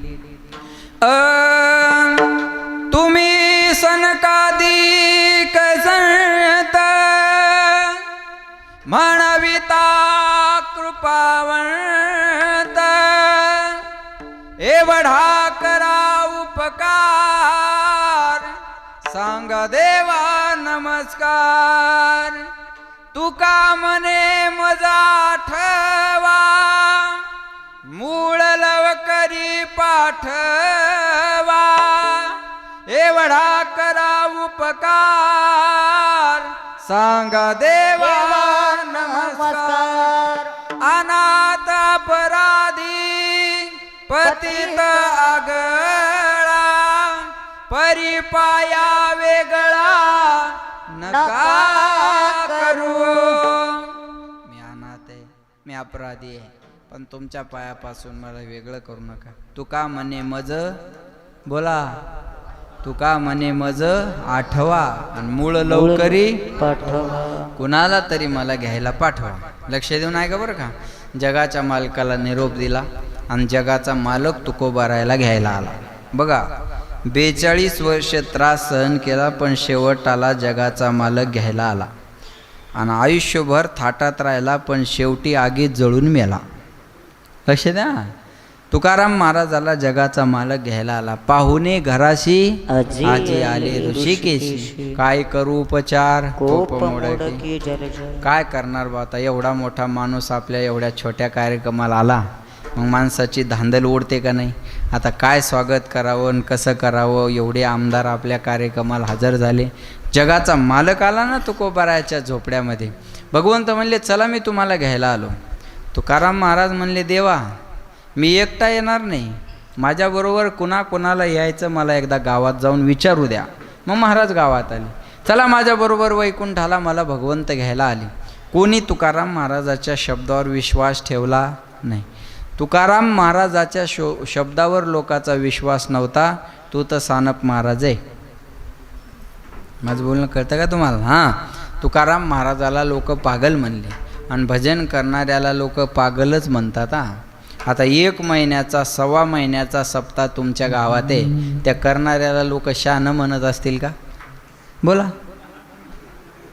तुम्ही सनकादिक संत म्हणाविता कृपावंत, एवढा करा उपकार, सांगा देवा नमस्कार. तुका मने मजा ठवा, मूळ लवकरी पाठवा. एवढा करा उपकार, सांगा देवा नमस्कार. अनाथ अपराधी पतित आगळा, परिपाया वेगळा नका करू. मी अनाथ आहे, मी अपराधी आहे, पण तुमच्या पायापासून मला वेगळं करू नका. तुका म्हणे मज, बोला, तुका म्हणे मज आठवा आणि मूळ लवकरी पाठवा. कुणाला तरी मला घ्यायला पाठवा. लक्ष देऊन आहे का बरं का. जगाच्या मालकाला निरोप दिला आणि जगाचा मालक तुकोबारायला घ्यायला आला. बघा, 42 वर्ष त्रास सहन केला, पण शेवटाला जगाचा मालक घ्यायला आला. आणि आयुष्यभर थाटात राहिला, पण शेवटी आगीत जळून मेला. लक्ष द्या. तुकाराम महाराजाला जगाचा मालक घ्यायला आला. पाहुणे घराशी आजी आले ऋषिकेशी, काय करू उपचार कोप मोडकी. काय करणार बा आता, एवढा मोठा माणूस आपल्या एवढ्या छोट्या कार्यक्रमाला आला, मग माणसाची धांदल उडते का नाही. आता काय स्वागत करावं आणि कसं करावं. एवढे आमदार आपल्या कार्यक्रमाला हजर झाले. जगाचा मालक आला ना तुकोबारायाच्या झोपड्यामध्ये. भगवंत म्हणले चला मी तुम्हाला घ्यायला आलो. तुकाराम महाराज म्हणले देवा मी एकटा येणार नाही, माझ्याबरोबर कुणाला यायचं मला एकदा गावात जाऊन विचारू द्या. मग महाराज गावात आले. चला माझ्याबरोबर वैकुंठाला मला भगवंत घ्यायला आले. कोणी तुकाराम महाराजाच्या शब्दावर विश्वास ठेवला नाही. तुकाराम महाराजाच्या शब्दावर लोकांचा विश्वास नव्हता. तू तर सानप महाराज आहे. माझं बोलणं कळतं का तुम्हाला? हां, तुकाराम महाराजाला लोक पागल म्हणले आणि भजन करणाऱ्याला लोक पागलच म्हणतात. आता 1 महिन्याचा 1.25 महिन्याचा सप्ताह तुमच्या गावात आहे, त्या करणाऱ्याला लोक शहाणं म्हणत असतील का? बोला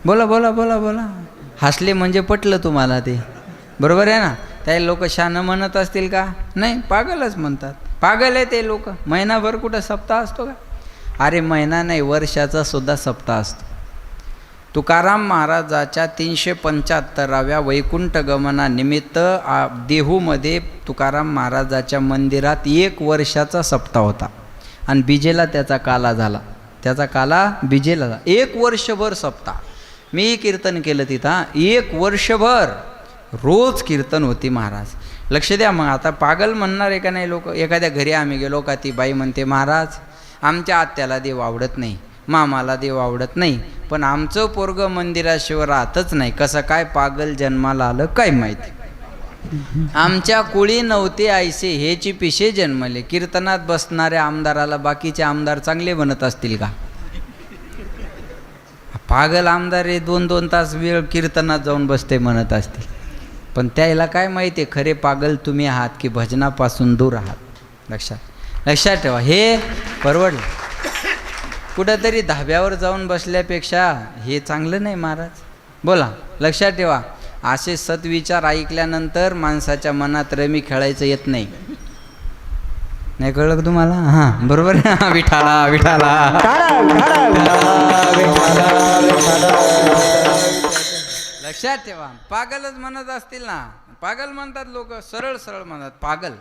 बोला बोला बोला बोला. हसले म्हणजे पटलं तुम्हाला ते, बरोबर आहे ना. त्या लोक शहाणं म्हणत असतील का? नाही, पागलच म्हणतात. पागल आहे ते लोक. महिनाभर कुठं सप्ताह असतो का? अरे महिना नाही, वर्षाचा सुद्धा सप्ताह असतो. तुकाराम महाराजाच्या 375व्या वैकुंठ गमनानिमित्त देहूमध्ये तुकाराम महाराजाच्या मंदिरात 1 वर्षाचा सप्ताह होता आणि बिजेला त्याचा काला झाला. त्याचा काला बिजेला झाला. 1 वर्षभर सप्ताह मी कीर्तन केलं तिथं. 1 वर्षभर रोज कीर्तन होती महाराज. लक्ष द्या. मग आता पागल म्हणणार आहे का नाही लोक? एखाद्या घरी आम्ही गेलो का ती बाई म्हणते महाराज आमच्या आत्याला देव आवडत नाही, मामाला देव आवडत नाही, पण आमचं पोरगं मंदिराशिवाय राहतच नाही. कसं काय पागल जन्माला आलं काय माहिती. आमच्या कुळी नव्हते ऐसे हेची पिशे जन्मले. कीर्तनात बसणाऱ्या आमदाराला बाकीचे आमदार चांगले म्हणत असतील का? पागल आमदार हे 2-2 तास वेळ कीर्तनात जाऊन बसते म्हणत असतील. पण त्याला काय माहिती आहे, खरे पागल तुम्ही आहात की भजनापासून दूर आहात. लक्षात ठेवा, हे परवडलं. कुठंतरी धाब्यावर जाऊन बसल्यापेक्षा हे चांगलं नाही महाराज. बोला, लक्षात ठेवा, असे सद्विचार ऐकल्यानंतर माणसाच्या मनात रमी खेळायचं येत नाही. नाही कळलं का तुम्हाला? हां, बरोबर आहे. विठाला विठाला. लक्षात ठेवा, पागलच म्हणत असतील ना, पागल म्हणतात लोक, सरळ सरळ म्हणतात पागल.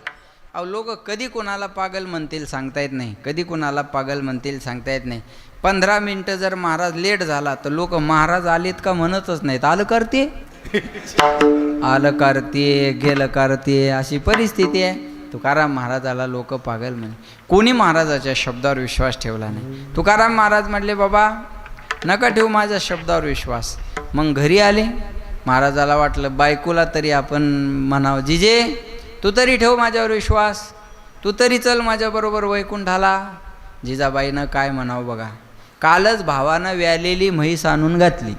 अहो लोक कधी कोणाला पागल म्हणतील सांगता येत नाही, कधी कोणाला पागल म्हणतील सांगता येत नाही. 15 मिनटं जर महाराज लेट झाला तर लोक महाराज आलेत का म्हणतच नाहीत, आलं करते आलं करते गेलं करते, अशी परिस्थिती आहे. तुकाराम महाराजाला लोक पागल म्हणे. कोणी महाराजाच्या शब्दावर विश्वास ठेवला नाही. तुकाराम महाराज म्हटले, बाबा नका ठेवू माझ्या शब्दावर विश्वास. मग घरी आले, महाराजाला वाटलं बायकोला तरी आपण म्हणावं, जिजे तू तरी ठेव माझ्यावर विश्वास, तू तरी चल माझ्याबरोबर वैकुंठाला. जिजाबाईनं काय म्हणावं बघा, कालच भावानं व्यालेली म्हैस आणून घातली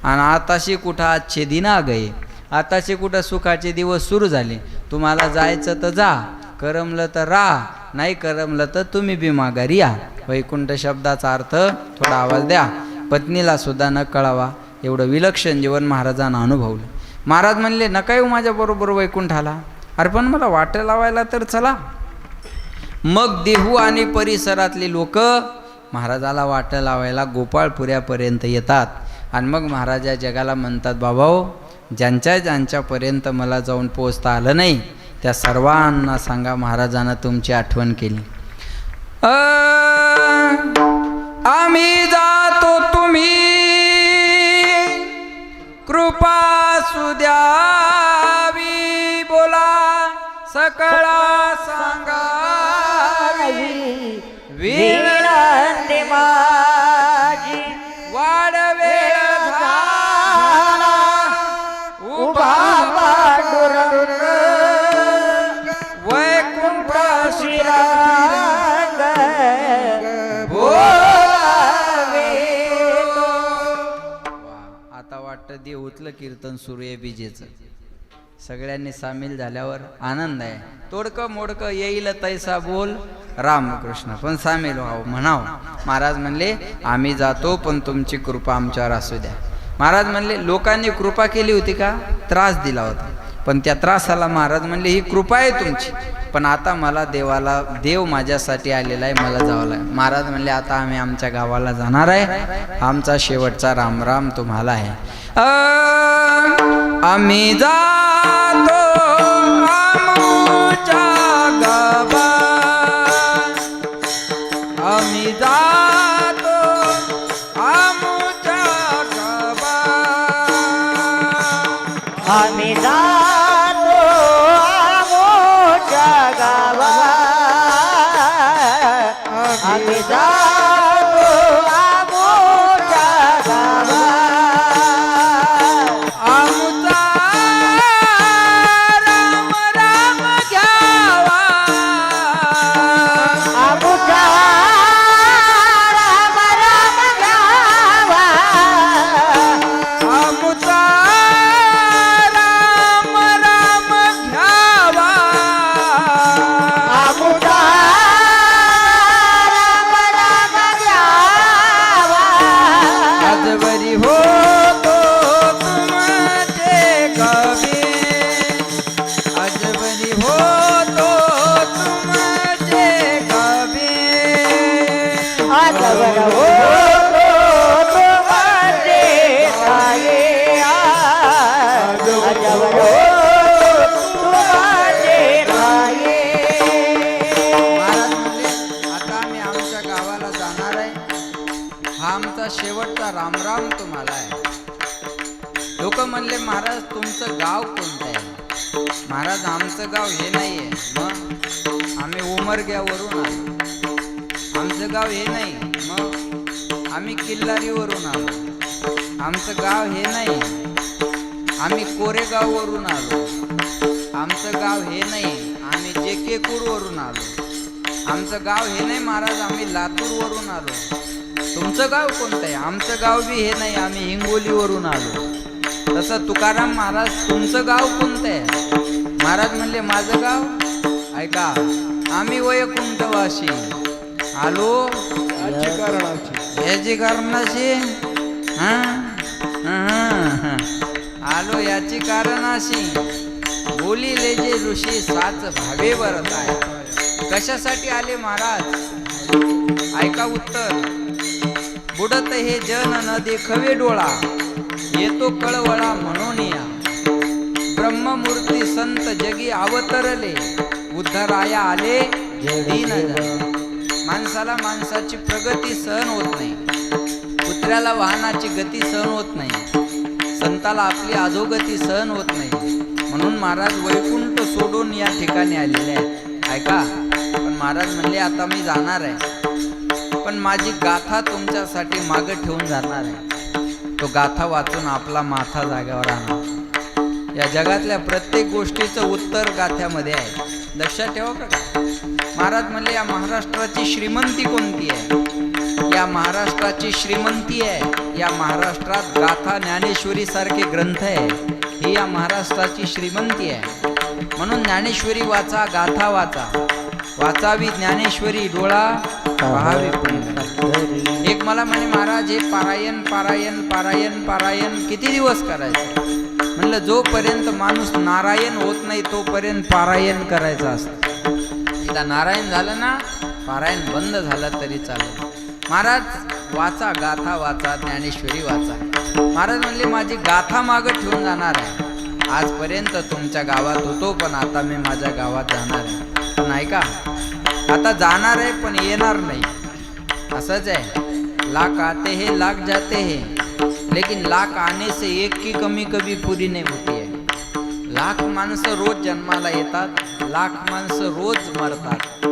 आणि आताशी कुठं आजचे दिन आ गये, आताशी कुठं सुखाचे दिवस सुरू झाले. तुम्हाला जायचं तर जा, करमलं तर राहा, नाही करमलं तर तुम्ही बी माघारी या. वैकुंठ शब्दाचा अर्थ थोडा आवाज द्या. पत्नीला सुद्धा न कळावा एवढं विलक्षण जीवन महाराजांना अनुभवलं. महाराज म्हणले, नका येऊ माझ्याबरोबर वैकुंठाला. अरे पण मला वाटं लावायला तर चला. मग देहू आणि परिसरातली लोक महाराजाला वाटं लावायला गोपाळपुऱ्यापर्यंत येतात. आणि मग महाराज या जगाला म्हणतात, बाबाओ ज्यांच्या ज्यांच्यापर्यंत मला जाऊन पोचता आलं नाही त्या सर्वांना सांगा महाराजांना तुमची आठवण केली. आम्ही जातो तुम्ही कृपा सुद्यावी, बोला सकळा सांगावी, विनंती माझी वाढवेळ झाला उभा पांडुरंग वैकुंठ श्रीरंग आता वाटतं देऊतलं कीर्तन सुरू आहे बीजेचं. सगळ्यांनी सामील झाल्यावर आनंद आहे. तोडकं मोडकं येईल तैसा बोल रामकृष्ण, पण सामील व्हावं म्हणावं. महाराज म्हणले, आम्ही जातो पण तुमची कृपा आमच्यावर असू द्या. महाराज म्हणले, लोकांनी कृपा केली होती का? त्रास दिला होता, पण त्या त्रासाला महाराज म्हणले, ही कृपा आहे तुमची, पण आता मला देव माझ्यासाठी आलेला आहे, मला जावं लागेल. महाराज म्हणले, आता आम्ही आमच्या गावाला जाणार आहे, आमचा शेवटचा रामराम तुम्हाला आहे. आम्ही जातो आमच्या गावा, आम्ही जातो आमच्या गावा, आम्ही जातो आमोच्या गावा, आम्ही जातो आमोच्या गावा, आमचा राम राम घ्यावा, आमोच्या राम राम घ्यावा, आमचा राम राम घ्यावा, आमोच्या राम राम घ्यावा, आजवरी होतो तुमचे गावी, आजवरी होतो तुमचे गावी, आजवर होतो तुमचे ताये, आजवर होतो तुमचे ताये. महाराज म्हणले, आता आम्ही आमच्या गावाला जाणार आहे, हा आमचा शेवटचा रामराम तुम्हाला आहे. लोक म्हणले, महाराज तुमचं गाव कोणतं आहे? महाराज आमचं गाव हे नाही आहे. मग आम्ही उमरग्यावरून आलो. आमचं गाव हे नाही. मग आम्ही किल्लारीवरून आलो. आमचं गाव हे नाही. आम्ही कोरेगाववरून आलो. आमचं गाव हे नाही. आम्ही जेकेकूरवरून आलो. आमचं गाव हे नाही महाराज, आम्ही लातूरवरून आलो. तुमचं गाव कोणतं आहे? आमचं गाव बी हे नाही, आम्ही हिंगोलीवरून आलो. तर तसं तुकाराम महाराज तुमचं गाव कोणतं आहे? महाराज म्हणले माझं गाव ऐका, आम्ही वैकुंठवासी आलो याची कारणाची याची कारणाशी आलो याची कारणाशी बोलिले जे ऋषी साच भावे वरत आहे. कशासाठी आले महाराज? ऐका उत्तर. बुडत हे जन न देखवे डोळा, येतो कळवळा म्हणून या. ब्रह्ममूर्ती संत जगी अवतरले, उद्धराया आले दीन जन. माणसाला माणसाची प्रगती सहन होत नाही, कुत्र्याला वाहनाची गती सहन होत नाही, संताला आपली अधोगती सहन होत नाही. म्हणून महाराज वैकुंठ सोडून या ठिकाणी आलेले आहेत. ऐका, पण महाराज म्हणले आता मी जाणार आहे, पण माझी गाथा तुमच्यासाठी मागं ठेवून जाणार आहे. तो गाथा वाचून आपला माथा जागेवर आणा. या जगातल्या प्रत्येक गोष्टीचं उत्तर गाथ्यामध्ये आहे. लक्षात ठेवा का? महाराज म्हणले या महाराष्ट्राची श्रीमंती कोणती आहे? या महाराष्ट्राची श्रीमंती आहे, या महाराष्ट्रात गाथा ज्ञानेश्वरी सारखे ग्रंथ आहे. ही या महाराष्ट्राची श्रीमंती आहे. म्हणून ज्ञानेश्वरी वाचा, गाथा वाचा. वाचावी ज्ञानेश्वरी, डोळा पहावी पंढरी. एक मला म्हणे महाराज हे पारायण पारायण पारायण पारायण किती दिवस करायचं? म्हणलं जोपर्यंत माणूस नारायण होत नाही तोपर्यंत पारायण करायचं असतं. एकदा नारायण झालं ना, पारायण बंद झालं तरी चालेल. महाराज वाचा, गाथा वाचा, ज्ञानेश्वरी वाचा. महाराज म्हणले माझी गाथा मागं ठेवून जाणार आहे. आजपर्यंत तुमच्या गावात होतो, पण आता मी माझ्या गावात जाणार आहे. पण ऐका, आता जाणार आहे पण येणार नाही. असंच आहे, लाख आते हैं लाख जाते हैं, लेकिन लाख आने से एक की कमी कभी पूरी नहीं होती है. लाख माणसं रोज जन्माला येतात, लाख माणसं रोज मरतात,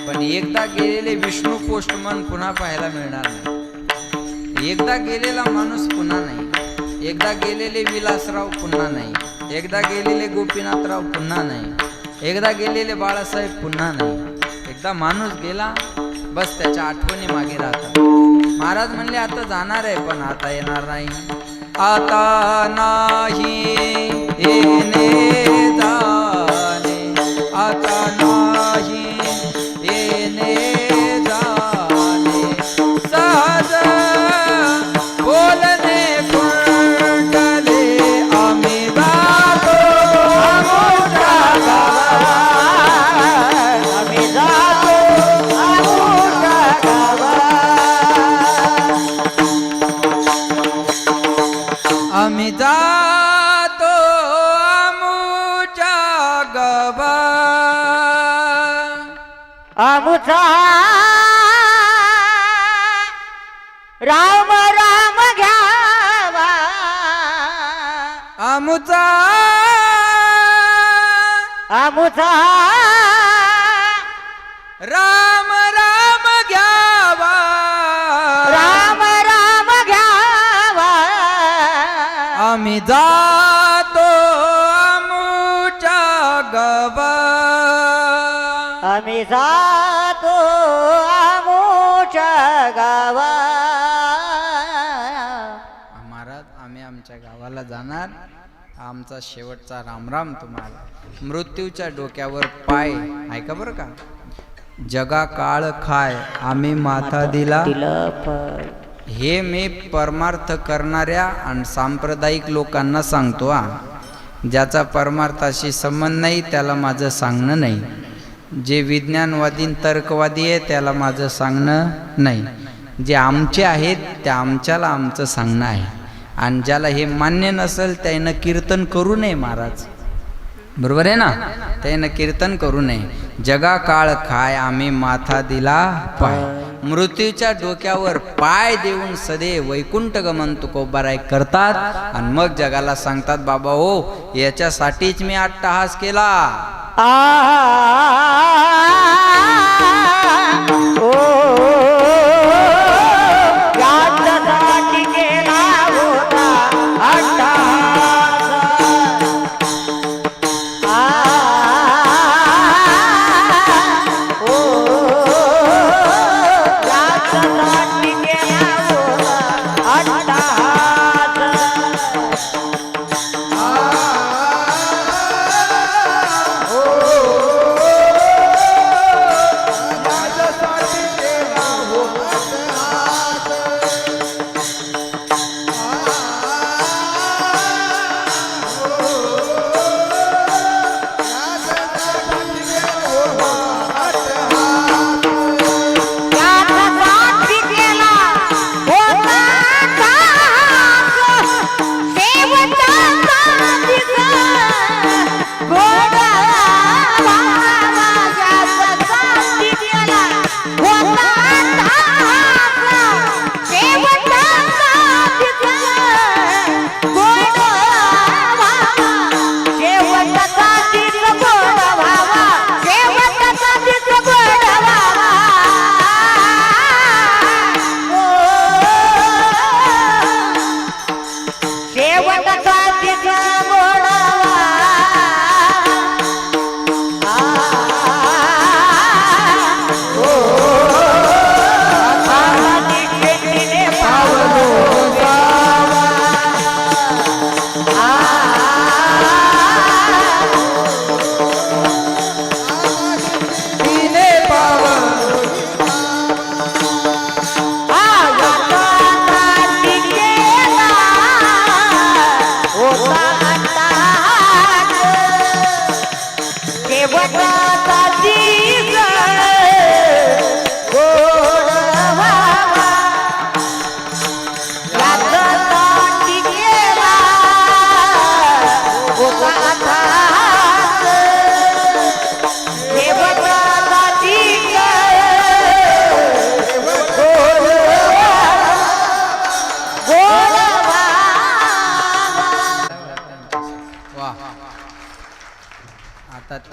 पण एकदा गेलेले विष्णू पोस्टमन पुन्हा पाहायला मिळणार नाही. एकदा गेलेला माणूस पुन्हा नाही, एकदा गेलेले विलासराव पुन्हा नाही, एकदा गेलेले गोपीनाथराव पुन्हा नाही, एकदा गेलेले बाळासाहेब पुन्हा नाही. एकदा माणूस गेला बस, त्याच्या आठवणी मागे राहतात. महाराज म्हणले आता जाणार आहे पण आता येणार नाही. आता नाही येणे जाणे, आता नाही येणे जाणे, सहज बोलणे कुंडले आम्ही जातो आमोठा गावा. आम्ही जातो आमोठा गावा. आम्ही जातो आमुच्या गावा. आमुचा राम राम घ्यावा. आमुचा आमुचा राम राम घ्यावा. राम राम घ्यावा. आम्ही जातो आमुच्या गावा. आम्ही जातो आमोच्या गावा. महाराज आम्ही आमच्या गावाला जाणार. आमचा शेवटचा रामराम तुम्हाला. मृत्यूच्या डोक्यावर पाय. ऐका बरं का. जगा काळ खाय आम्ही माथा दिला. हे मी परमार्थ करणाऱ्या आणि सांप्रदायिक लोकांना सांगतो. ज्याचा परमार्थाशी संबंध नाही त्याला माझं सांगणं नाही. जे विज्ञानवादी तर्कवादी आहे त्याला माझं सांगणं नाही. जे आमचे आहेत त्या आमच्याला आमचं सांगणं आहे. आणि ज्याला हे मान्य नसेल त्यानं कीर्तन करू नये महाराज. बरोबर आहे ना. त्यानं कीर्तन करू नये. जगा काळ खाय आम्ही माथा दिला पाय. मृत्यूच्या डोक्यावर पाय देऊन सदे वैकुंठ गमन तुकोबाराय करतात आणि मग जगाला सांगतात बाबा हो याच्यासाठीच मी अट्टहास केला. याच्यासाठी केला होता अट्टहास. याच्यासाठी केला होता अट्टहास.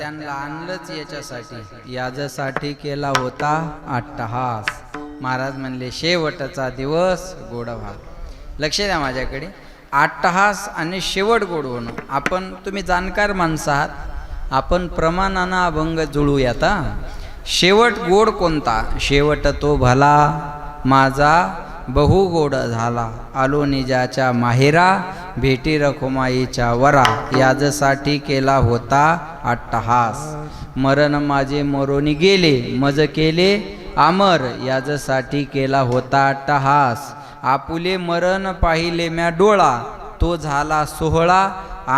त्यांना आणलंच याच्यासाठी, याच्यासाठी केला होता अट्टहास. महाराज म्हणले शेवटचा दिवस गोड व्हा. लक्ष द्या माझ्याकडे. अट्टहास आणि शेवट गोड होणं. आपण तुम्ही जाणकार माणसं आहात, आपण प्रमाणानं अभंग जुळूयात. शेवट गोड कोणता? शेवट तो भला माझा बहु गोड झाला, आलो निजाच्या माहेरा भेटी रखुमाईच्या वरा, याजसाठी केला होता अट्टहास. मरण माझे मरोनी गेले, मज केले अमर, याजसाठी केला होता अट्टहास. आपुले मरण पाहिले म्या डोळा, तो झाला सोहळा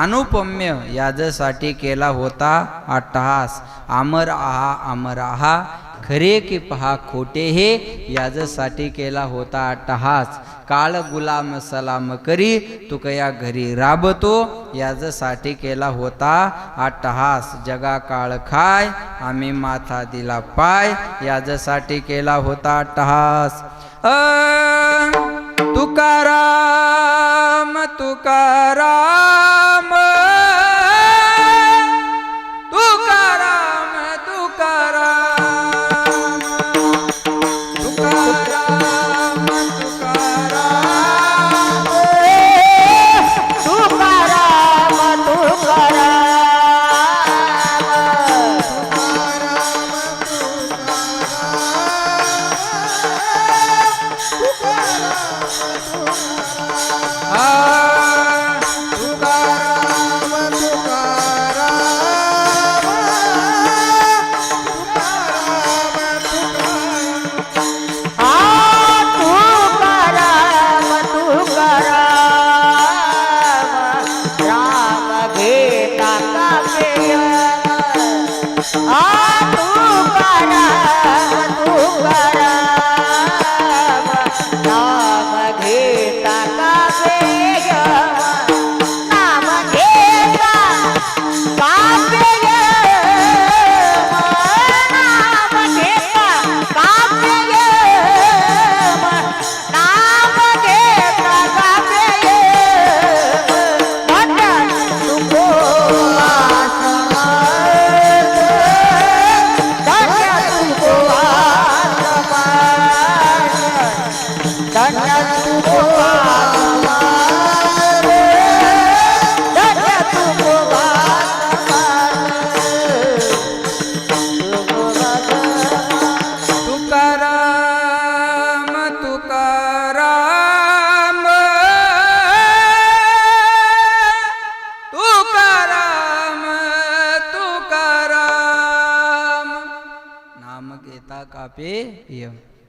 अनुपम्य, याजसाठी केला होता अट्टहास. अमर आहा खरे की पहा खोटे हे, याजसाठी केला होता अट्टहास. काळ गुलाम सलाम करी तुकया घरी राबतो, याजसाठी केला होता अट्टहास. जगा काळ खाय आम्ही माथा दिला पाय, याजसाठी केला होता अट्टहास. तुकाराम तुकाराम तुकाराम तुकाराम तुकाराम तुकाराम तुकाराम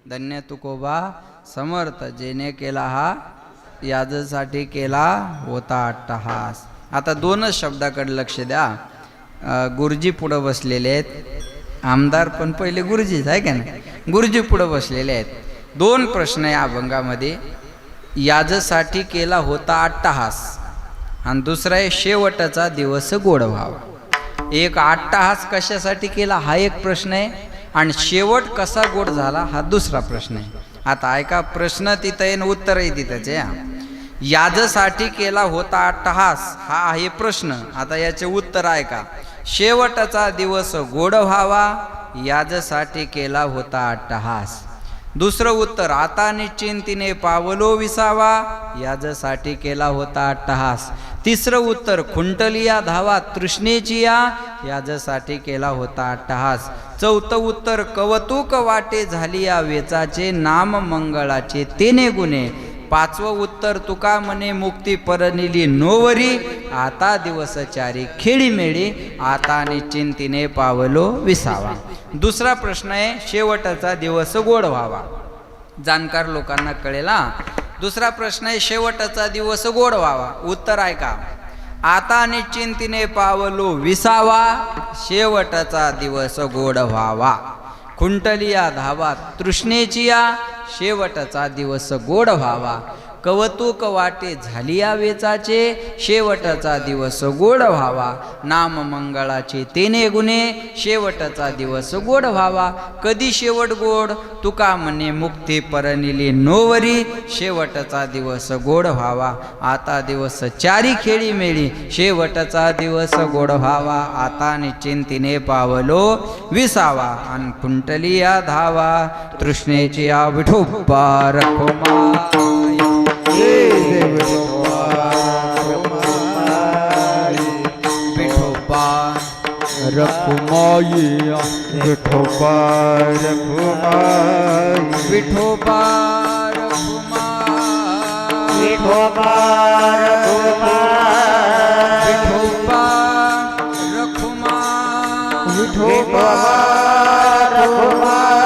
धन्य तुकोबा समर्थ, जेने केला हा याजसाठी केला होता अट्टहास. आता दोनच शब्दाकडे लक्ष द्या. गुरुजी पुढं बसलेले आहेत, आमदार पण पहिले गुरुजीच आहे का नाही, गुरुजी पुढं बसलेले आहेत. दोन प्रश्न आहे अभंगामध्ये. याजसाठी केला होता अट्टहास आणि दुसरा आहे शेवटचा दिवस गोड व्हावा. एक अट्टहास कशासाठी केला हा एक प्रश्न आहे आणि शेवट कसा गोड झाला हा दुसरा प्रश्न आहे. आता ऐका, प्रश्न तिथं आहे उत्तरही तिथंच आहे. याजसाठी केला होता अट्टहास हा आहे प्रश्न. आता याचे उत्तर ऐका. शेवटचा दिवस गोड व्हावा याजसाठी केला होता अट्टहास. दुसरं उत्तर आता निश्चिंतीने पावलो विसावा याजसाठी केला होता अट्टहास. तिसरं उत्तर खुंटलिया धावा तृष्णेची याजसाठी केला होता अट्टहास. चौथं उत्तर कवतुक वाटे झाली या वेचाचे नाम मंगळाचे तेने गुणे. पाचवं उत्तर तुका म्हणे मुक्ती परनिली नोवरी आता दिवस चारी खेळीमेळी आता निश्चिंतीने पावलो विसावा. दुसरा प्रश्न आहे शेवटचा दिवस गोड व्हावा. जाणकार लोकांना कळेल. दुसरा प्रश्न आहे शेवटचा दिवस गोड व्हावा. उत्तर ऐका. आता निश्चिंतीने पावलो विसावा शेवटचा दिवस गोड व्हावा. खुंटलिया धावा तृष्णेची शेवटचा दिवस गोड व्हावा. कवतुक वाटे झाली या वेचाचे, शेवटचा दिवस गोड व्हावा नाम मंगळाचे तेने गुणे, शेवटचा दिवस गोड व्हावा. कधी शेवट गोड तुका म्हणे मुक्ती परनिली नोवरी, शेवटचा दिवस गोड व्हावा आता दिवस चारी खेळी मेळी, शेवटचा दिवस गोड व्हावा आता निश्चिंतीने पावलो विसावा. अन कुंटलिया धावा तृष्णेची या विठोबा रखुमाई. विठोबा रखुमाई विठोबा रखुमाई विठोबा रखुमाई विठोबा विठोबा रखुमाई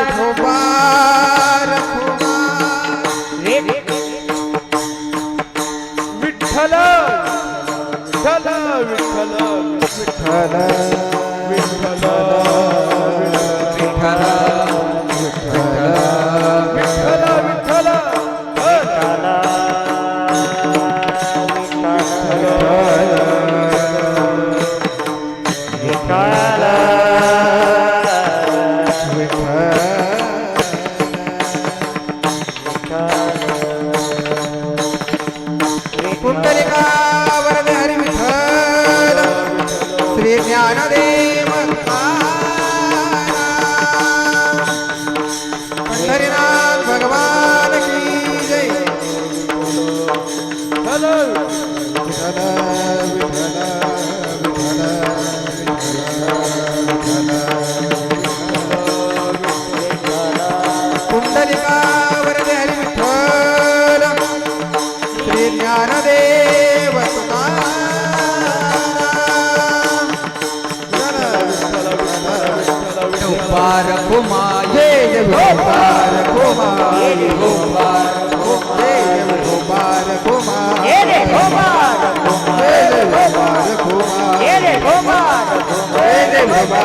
विठोबा विठ्ठल विठ्ठल विठ्ठल विठ्ठल विठ्ठल विठ्ठल कुंडलिका वरद हरी विठ्ठल श्री ज्ञानदेव पंढरीनाथ भगवान की जय. कुंडलिका वरद हरी विठ्ठल श्री ज्ञानदेव विठोबा रखुमाई जय जय विठोबा रखुमाई विठोबा जय जय विठोबा रखुमाई जय जय विठोबा रखुमाई जय जय विठोबा रखुमाई जय जय विठोबा रखुमाई जय जय विठोबा.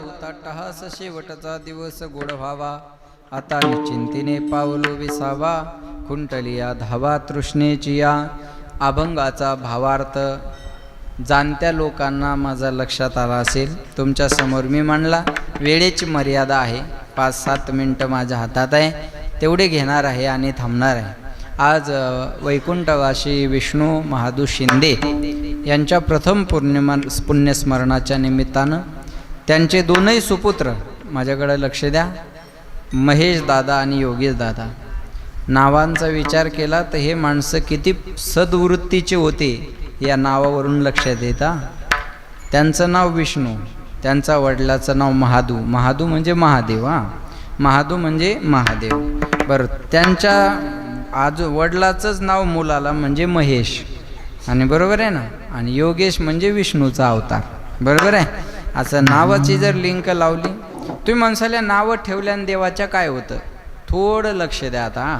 होता टहास शेवटचा दिवस गोड व्हावा आता निश्चिंतीने पावलो विसावा, कुंटलिया धावा तृष्णेची या. अभंगाचा भावार्थ जाणत्या लोकांना माझा लक्षात आला असेल, तुमच्या समोर मी मांडला. वेळेची मर्यादा आहे, 5-7 मिनटं माझ्या हातात आहे, तेवढे घेणार आहे आणि थांबणार आहे. आज वैकुंठवासी विष्णू महादू शिंदे यांच्या प्रथम पुण्यस्मरणाच्या निमित्तानं त्यांचे दोनही सुपुत्र, माझ्याकडे लक्ष द्या, महेश दादा आणि योगेश दादा, नावांचा विचार केला तर हे माणसं किती सद्वृत्तीचे होते या नावावरून लक्षात येतं. त्यांचं नाव विष्णू, त्यांचा वडिलाचं नाव महादू, महादू म्हणजे महादेव, महादू म्हणजे महादेव. बरं, त्यांच्या वडिलाचंच नाव मुलाला म्हणजे महेश, आणि बरोबर आहे ना, आणि योगेश म्हणजे विष्णूचा अवतार, बरोबर आहे. असं नावाची जर लिंक लावली, तुम्ही म्हणसाल नावं ठेवल्यानं देवाच्या काय होतं, थोडं लक्ष द्या. आता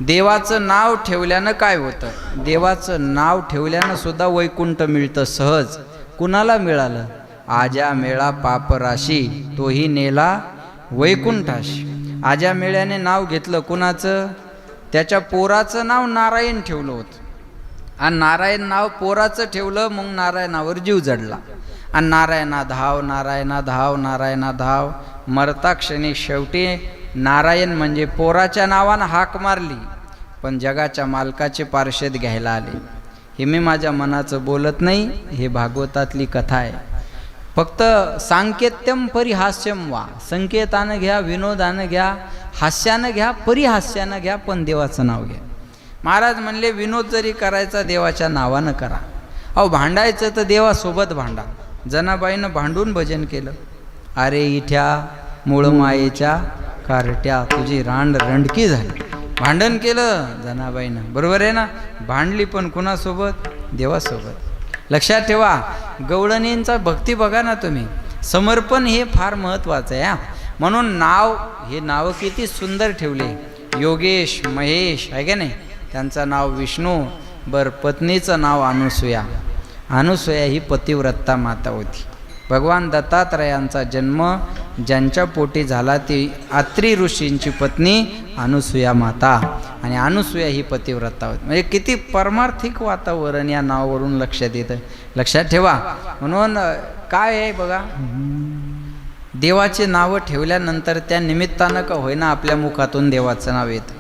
देवाचं नाव ठेवल्यानं काय होतं, देवाचं नाव ठेवल्यानं सुद्धा वैकुंठ मिळतं सहज. कुणाला मिळालं, आजा मेळा पापराशी तोही नेला वैकुंठाशी. आजा मेळ्याने नाव घेतलं कुणाचं, त्याच्या पोराचं नाव नारायण ठेवलं होतं, आणि नारायण नाव पोराचं ठेवलं, मग नारायणावर जीव जडला. आणि नारायणा धाव नारायणा धाव नारायणा धाव, मरता क्षणी शेवटी नारायण म्हणजे पोराच्या नावानं हाक मारली, पण जगाच्या मालकाचे पार्षद घ्यायला आले. हे मी माझ्या मनाचं बोलत नाही, हे भागवतातली कथा आहे. फक्त सांकेत्यम परिहास्यम वा, संकेतानं घ्या, विनोदानं घ्या, हास्यानं घ्या, परिहास्यानं घ्या, पण देवाचं नाव घ्या. महाराज म्हणले विनोद जरी करायचा देवाच्या नावानं करा. अहो भांडायचं तर देवासोबत भांडा. जनाबाईनं भांडून भजन केलं, अरे इठ्या मूळ मायेच्या कारट्या तुझी रांड रंडकी झाली. भांडण केलं जनाबाईनं, बरोबर आहे ना, भांडली पण कुणासोबत, देवासोबत. लक्षात ठेवा, गवळणींचा भक्ती बघा ना तुम्ही, समर्पण हे फार महत्त्वाचं आहे. म्हणून नाव, हे नाव किती सुंदर ठेवले, योगेश महेश आहे का नाही, त्यांचं नाव विष्णू. बरं, पत्नीचं नाव अनुसूया, अनुसूया ही पतिव्रता माता होती. भगवान दत्तात्रयांचा जन्म ज्यांच्या पोटी झाला ती अत्री ऋषींची पत्नी अनुसूया माता, आणि अनुसूया ही पतिव्रता होती. म्हणजे किती परमार्थिक वातावरण या नावावरून लक्षात येतं. लक्षात ठेवा. म्हणून काय आहे बघा, देवाचे नावं ठेवल्यानंतर त्या निमित्तानं का होईना आपल्या मुखातून देवाचं नाव येतं.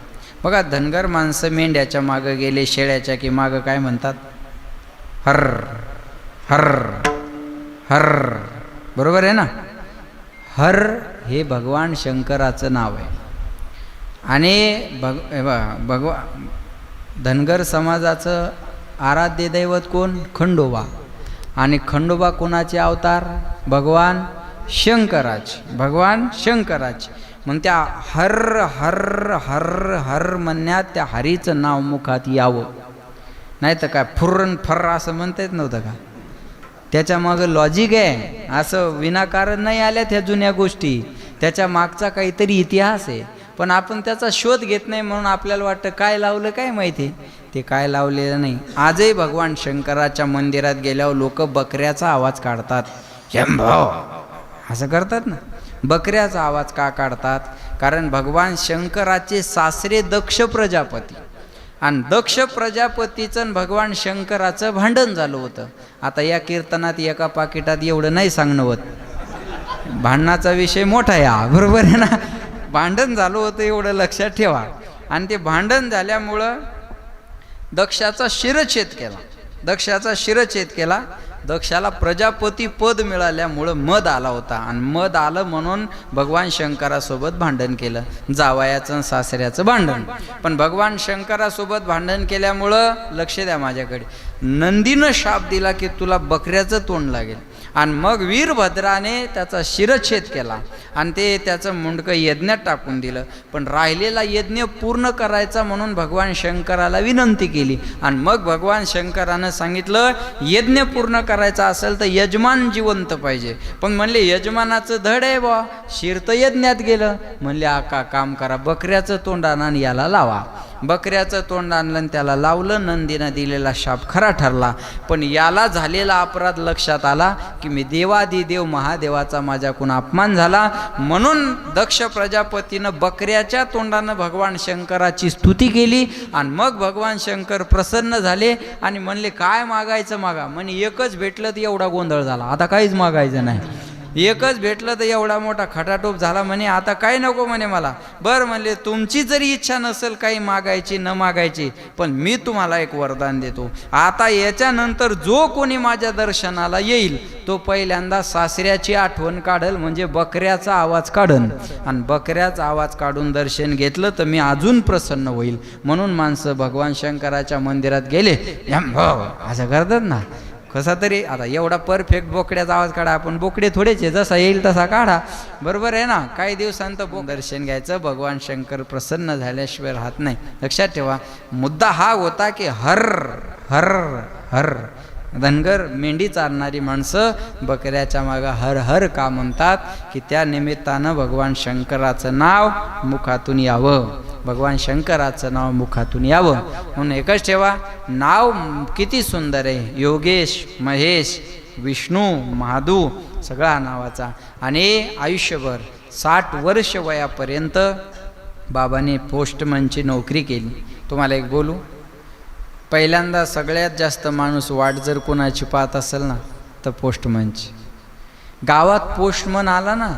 बघा, धनगर माणसं मेंढ्याच्या मागं गेले, शेळ्याच्या की मागं काय म्हणतात? हर हर हर. बरोबर आहे ना? हर हे भगवान शंकराचं नाव आहे. आणि धनगर समाजाचं आराध्य दैवत कोण? खंडोबा. आणि खंडोबा कोणाचे अवतार? भगवान शंकराचे. भगवान शंकराचे. मग त्या हर हर हर हर म्हणण्यात त्या हरीचं नाव मुखात यावं. नाही तर काय फुर्रन फर्र असं म्हणता येत नव्हतं का? त्याच्या मागं लॉजिक आहे. असं विनाकारण नाही आल्या त्या जुन्या गोष्टी. त्याच्या मागचा काहीतरी इतिहास आहे. पण आपण त्याचा शोध घेत नाही, म्हणून आपल्याला वाटतं काय लावलं काय माहिती. ते काय लावलेलं नाही. आजही भगवान शंकराच्या मंदिरात गेल्यावर लोक बकऱ्याचा आवाज काढतात. शंभो असं करतात ना. बकऱ्याचा आवाज का काढतात? कारण भगवान शंकराचे सासरे दक्ष प्रजापती, आणि दक्ष प्रजापतीचं भगवान शंकराचं भांडण झालं होतं. आता या कीर्तनात एका पाकिटात एवढं नाही सांगणं होत. भांडणाचा विषय मोठा या, बरोबर आहे ना. भांडण झालं होतं एवढं लक्षात ठेवा. आणि ते भांडण झाल्यामुळं दक्षाचा शिरच्छेद केला. दक्षाचा शिरच्छेद केला. दक्षाला प्रजापती पद मिळाल्यामुळं मद आला होता, आणि मद आलं म्हणून भगवान शंकरासोबत भांडण केलं. जावयाचं सासऱ्याचं भांडण. पण भगवान शंकरासोबत भांडण केल्यामुळं, लक्ष द्या माझ्याकडे, नंदीनं शाप दिला की तुला बकऱ्याचं तोंड लागेल. आणि मग वीरभद्राने त्याचा शिरच्छेद केला, आणि ते त्याचं मुंडकं यज्ञात टाकून दिलं. पण राहिलेला यज्ञ पूर्ण करायचा म्हणून भगवान शंकराला विनंती केली. आणि मग भगवान शंकरानं सांगितलं, यज्ञ पूर्ण करायचा असेल तर यजमान जिवंत पाहिजे. पण म्हणले यजमानाचं धड आहे बा, शिर तर यज्ञात गेलं. म्हणले आका काम करा, बकऱ्याचं तोंड आणा आणि याला लावा. बकऱ्याचं तोंड आणलं आणि त्याला लावलं. नंदीनं दिलेला शाप खरा ठरला. पण याला झालेला अपराध लक्षात आला की मी देवादिदेव महादेवाचा माझ्याकडून अपमान झाला. म्हणून दक्ष प्रजापतीनं बकऱ्याच्या तोंडानं भगवान शंकराची स्तुती केली. आणि मग भगवान शंकर प्रसन्न झाले आणि म्हणले काय मागायचं मागा. म्हणे एकच भेटलं तर एवढा गोंधळ झाला, आता काहीच मागायचं नाही. एकच भेटलं तर एवढा मोठा खटाटोप झाला. म्हणे आता काय नको म्हणे मला. बरं म्हणले, तुमची जरी इच्छा नसेल काही मागायची न मागायची, पण मी तुम्हाला एक वरदान देतो. आता याच्यानंतर जो कोणी माझ्या दर्शनाला येईल तो पहिल्यांदा सासऱ्याची आठवण काढल, म्हणजे बकऱ्याचा आवाज काढन. आणि बकऱ्याचा आवाज काढून दर्शन घेतलं तर मी अजून प्रसन्न होईल. म्हणून माणसं भगवान शंकराच्या मंदिरात गेले असं करतात ना. कसा तरी आता एवढा परफेक्ट बोकड्याचा आवाज काढा. आपण बोकडे थोडेच आहे, जसा येईल तसा काढा. बरोबर आहे ना. काही दिवसांत दर्शन घ्यायचं. भगवान शंकर प्रसन्न झाल्याशिवाय राहत नाही. लक्षात ठेवा. मुद्दा हा होता की हर हर हर. धनगर मेंढी चालणारी माणसं बकऱ्याच्या मागं हर हर का म्हणतात? की त्या निमित्तानं भगवान शंकराचं नाव मुखातून यावं. भगवान शंकराचं नाव मुखातून यावं म्हणून एकच ठेवा. नाव किती सुंदर आहे. योगेश, महेश, विष्णू, महादू सगळा नावाचा. आणि आयुष्यभर 60 वर्ष वयापर्यंत बाबांनी पोस्टमनची नोकरी केली. तुम्हाला एक बोलू, पहिल्यांदा सगळ्यात जास्त माणूस वाट जर कोणाची पाहत असेल ना तर पोस्टमनची. गावात पोस्टमन आला ना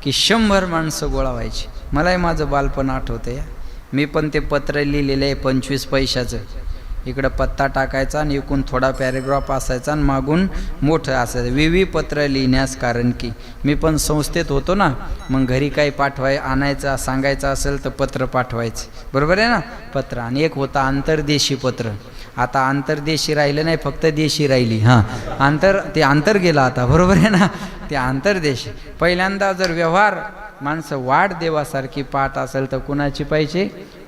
की 100 माणसं गोळा व्हायची. मलाही माझं बालपण आठवतं या. मी पण ते पत्र लिहिलेलं आहे 25 पैशाचं. इकडं पत्ता टाकायचा आणि इकडून थोडा पॅरेग्राफ असायचा आणि मागून मोठं असायचं. विवी पत्र लिहिण्यास, कारण की मी पण संस्थेत होतो ना. मग घरी काही आणायचं सांगायचं असेल तर पत्र पाठवायचं. बरोबर आहे ना. पत्र. आणि एक होता आंतरदेशी पत्र. आता आंतरदेशी राहिलं नाही, फक्त देशी राहिली. हां, ते आंतर गेलं आता. बरोबर आहे ना. ते आंतरदेशी. पहिल्यांदा जर व्यवहार माणसं वाट देवासारखी पाहत असेल तर कुणाची पाहिजे?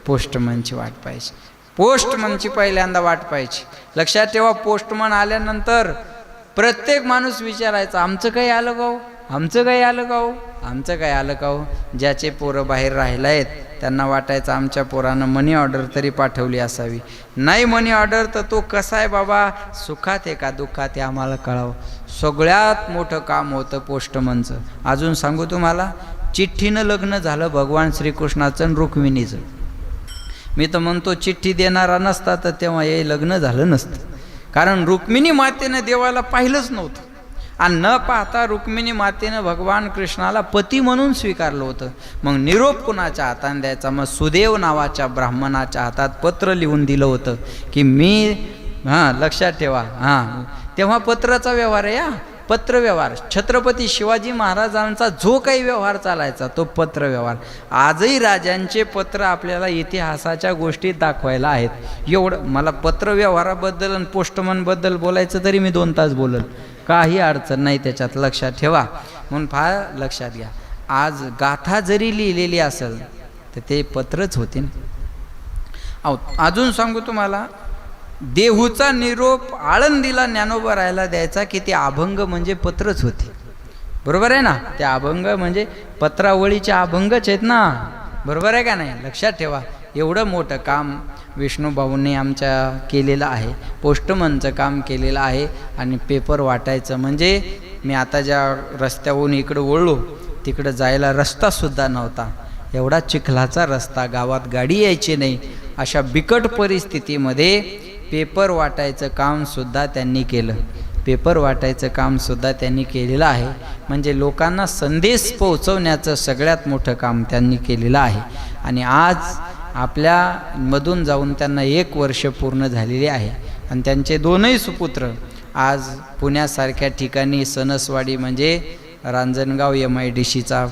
पोस्टमनची वाट पाहिजे. पोस्टमनची पहिल्यांदा वाट पाहिजे. लक्षात ठेवा. पोस्टमन आल्यानंतर प्रत्येक माणूस विचारायचा, आमचं काही आलं गाव, आमचं काही आलं गाव, आमचं काही आलं गाव. ज्याचे पोरं बाहेर राहिला आहेत त्यांना वाटायचं आमच्या पोरानं मनी ऑर्डर तरी पाठवली असावी. नाही मनी ऑर्डर तर तो कसा आहे बाबा, सुखात आहे का दुःखात आहे आम्हाला कळावं. सगळ्यात मोठं काम होतं पोस्टमनचं. अजून सांगू तुम्हाला, चिठ्ठीनं लग्न झालं भगवान श्रीकृष्णाचं आणि रुक्मिणीचं. मी तर म्हणतो चिठ्ठी देणारा नसता तर तेव्हा हे लग्न झालं नसतं. कारण रुक्मिणी मातेनं देवाला पाहिलंच नव्हतं आणि न पाहता रुक्मिणी मातेनं भगवान कृष्णाला पती म्हणून स्वीकारलं होतं. मग निरोप कुणाच्या हाताने द्यायचा, मग सुदेव नावाच्या ब्राह्मणाच्या हातात पत्र लिहून दिलं होतं की मी लक्षात ठेवा तेव्हा पत्राचा व्यवहार आहे. पत्र व्यवहार छत्रपती शिवाजी महाराजांचा जो काही व्यवहार चालायचा तो पत्र व्यवहार. आजही राजांचे पत्र आपल्याला इतिहासाच्या गोष्टी दाखवायला आहेत. एवढं मला पत्र व्यवहाराबद्दल आणि पोस्टमनबद्दल बोलायचं तरी मी 2 तास बोलल, काही अडचण नाही त्याच्यात, लक्षात ठेवा. म्हणून फार लक्षात घ्या, आज गाथा जरी लिहिलेली असेल तर ते पत्रच होते ना. अजून सांगू तुम्हाला, देहूचा निरोप आळंदीला ज्ञानोबा राहायला द्यायचा की ते अभंग म्हणजे पत्रच होते. बरोबर आहे ना, ते अभंग म्हणजे पत्रावळीचे अभंगच आहेत ना. बरोबर आहे का नाही, लक्षात ठेवा. एवढं मोठं काम विष्णूभाऊंनी आमच्या केलेलं आहे. पोस्टमनचं काम केलेलं आहे. आणि पेपर वाटायचं म्हणजे मी आता ज्या रस्त्यावरून इकडं वळलो तिकडं जायला रस्तासुद्धा नव्हता. एवढा चिखलाचा रस्ता, गावात गाडी यायची नाही. अशा बिकट परिस्थितीमध्ये पेपर वाटायचं कामसुद्धा त्यांनी केलं. पेपर वाटायचं कामसुद्धा त्यांनी केलेलं आहे. म्हणजे लोकांना संदेश पोहोचवण्याचं सगळ्यात मोठं काम त्यांनी केलेलं आहे. आणि आज आपल्यामधून जाऊन त्यांना 1 वर्ष पूर्ण झालेले आहे. आणि त्यांचे 2ही सुपुत्र आज पुण्यासारख्या ठिकाणी सणसवाडी म्हणजे रांजणगाव MIDCचा,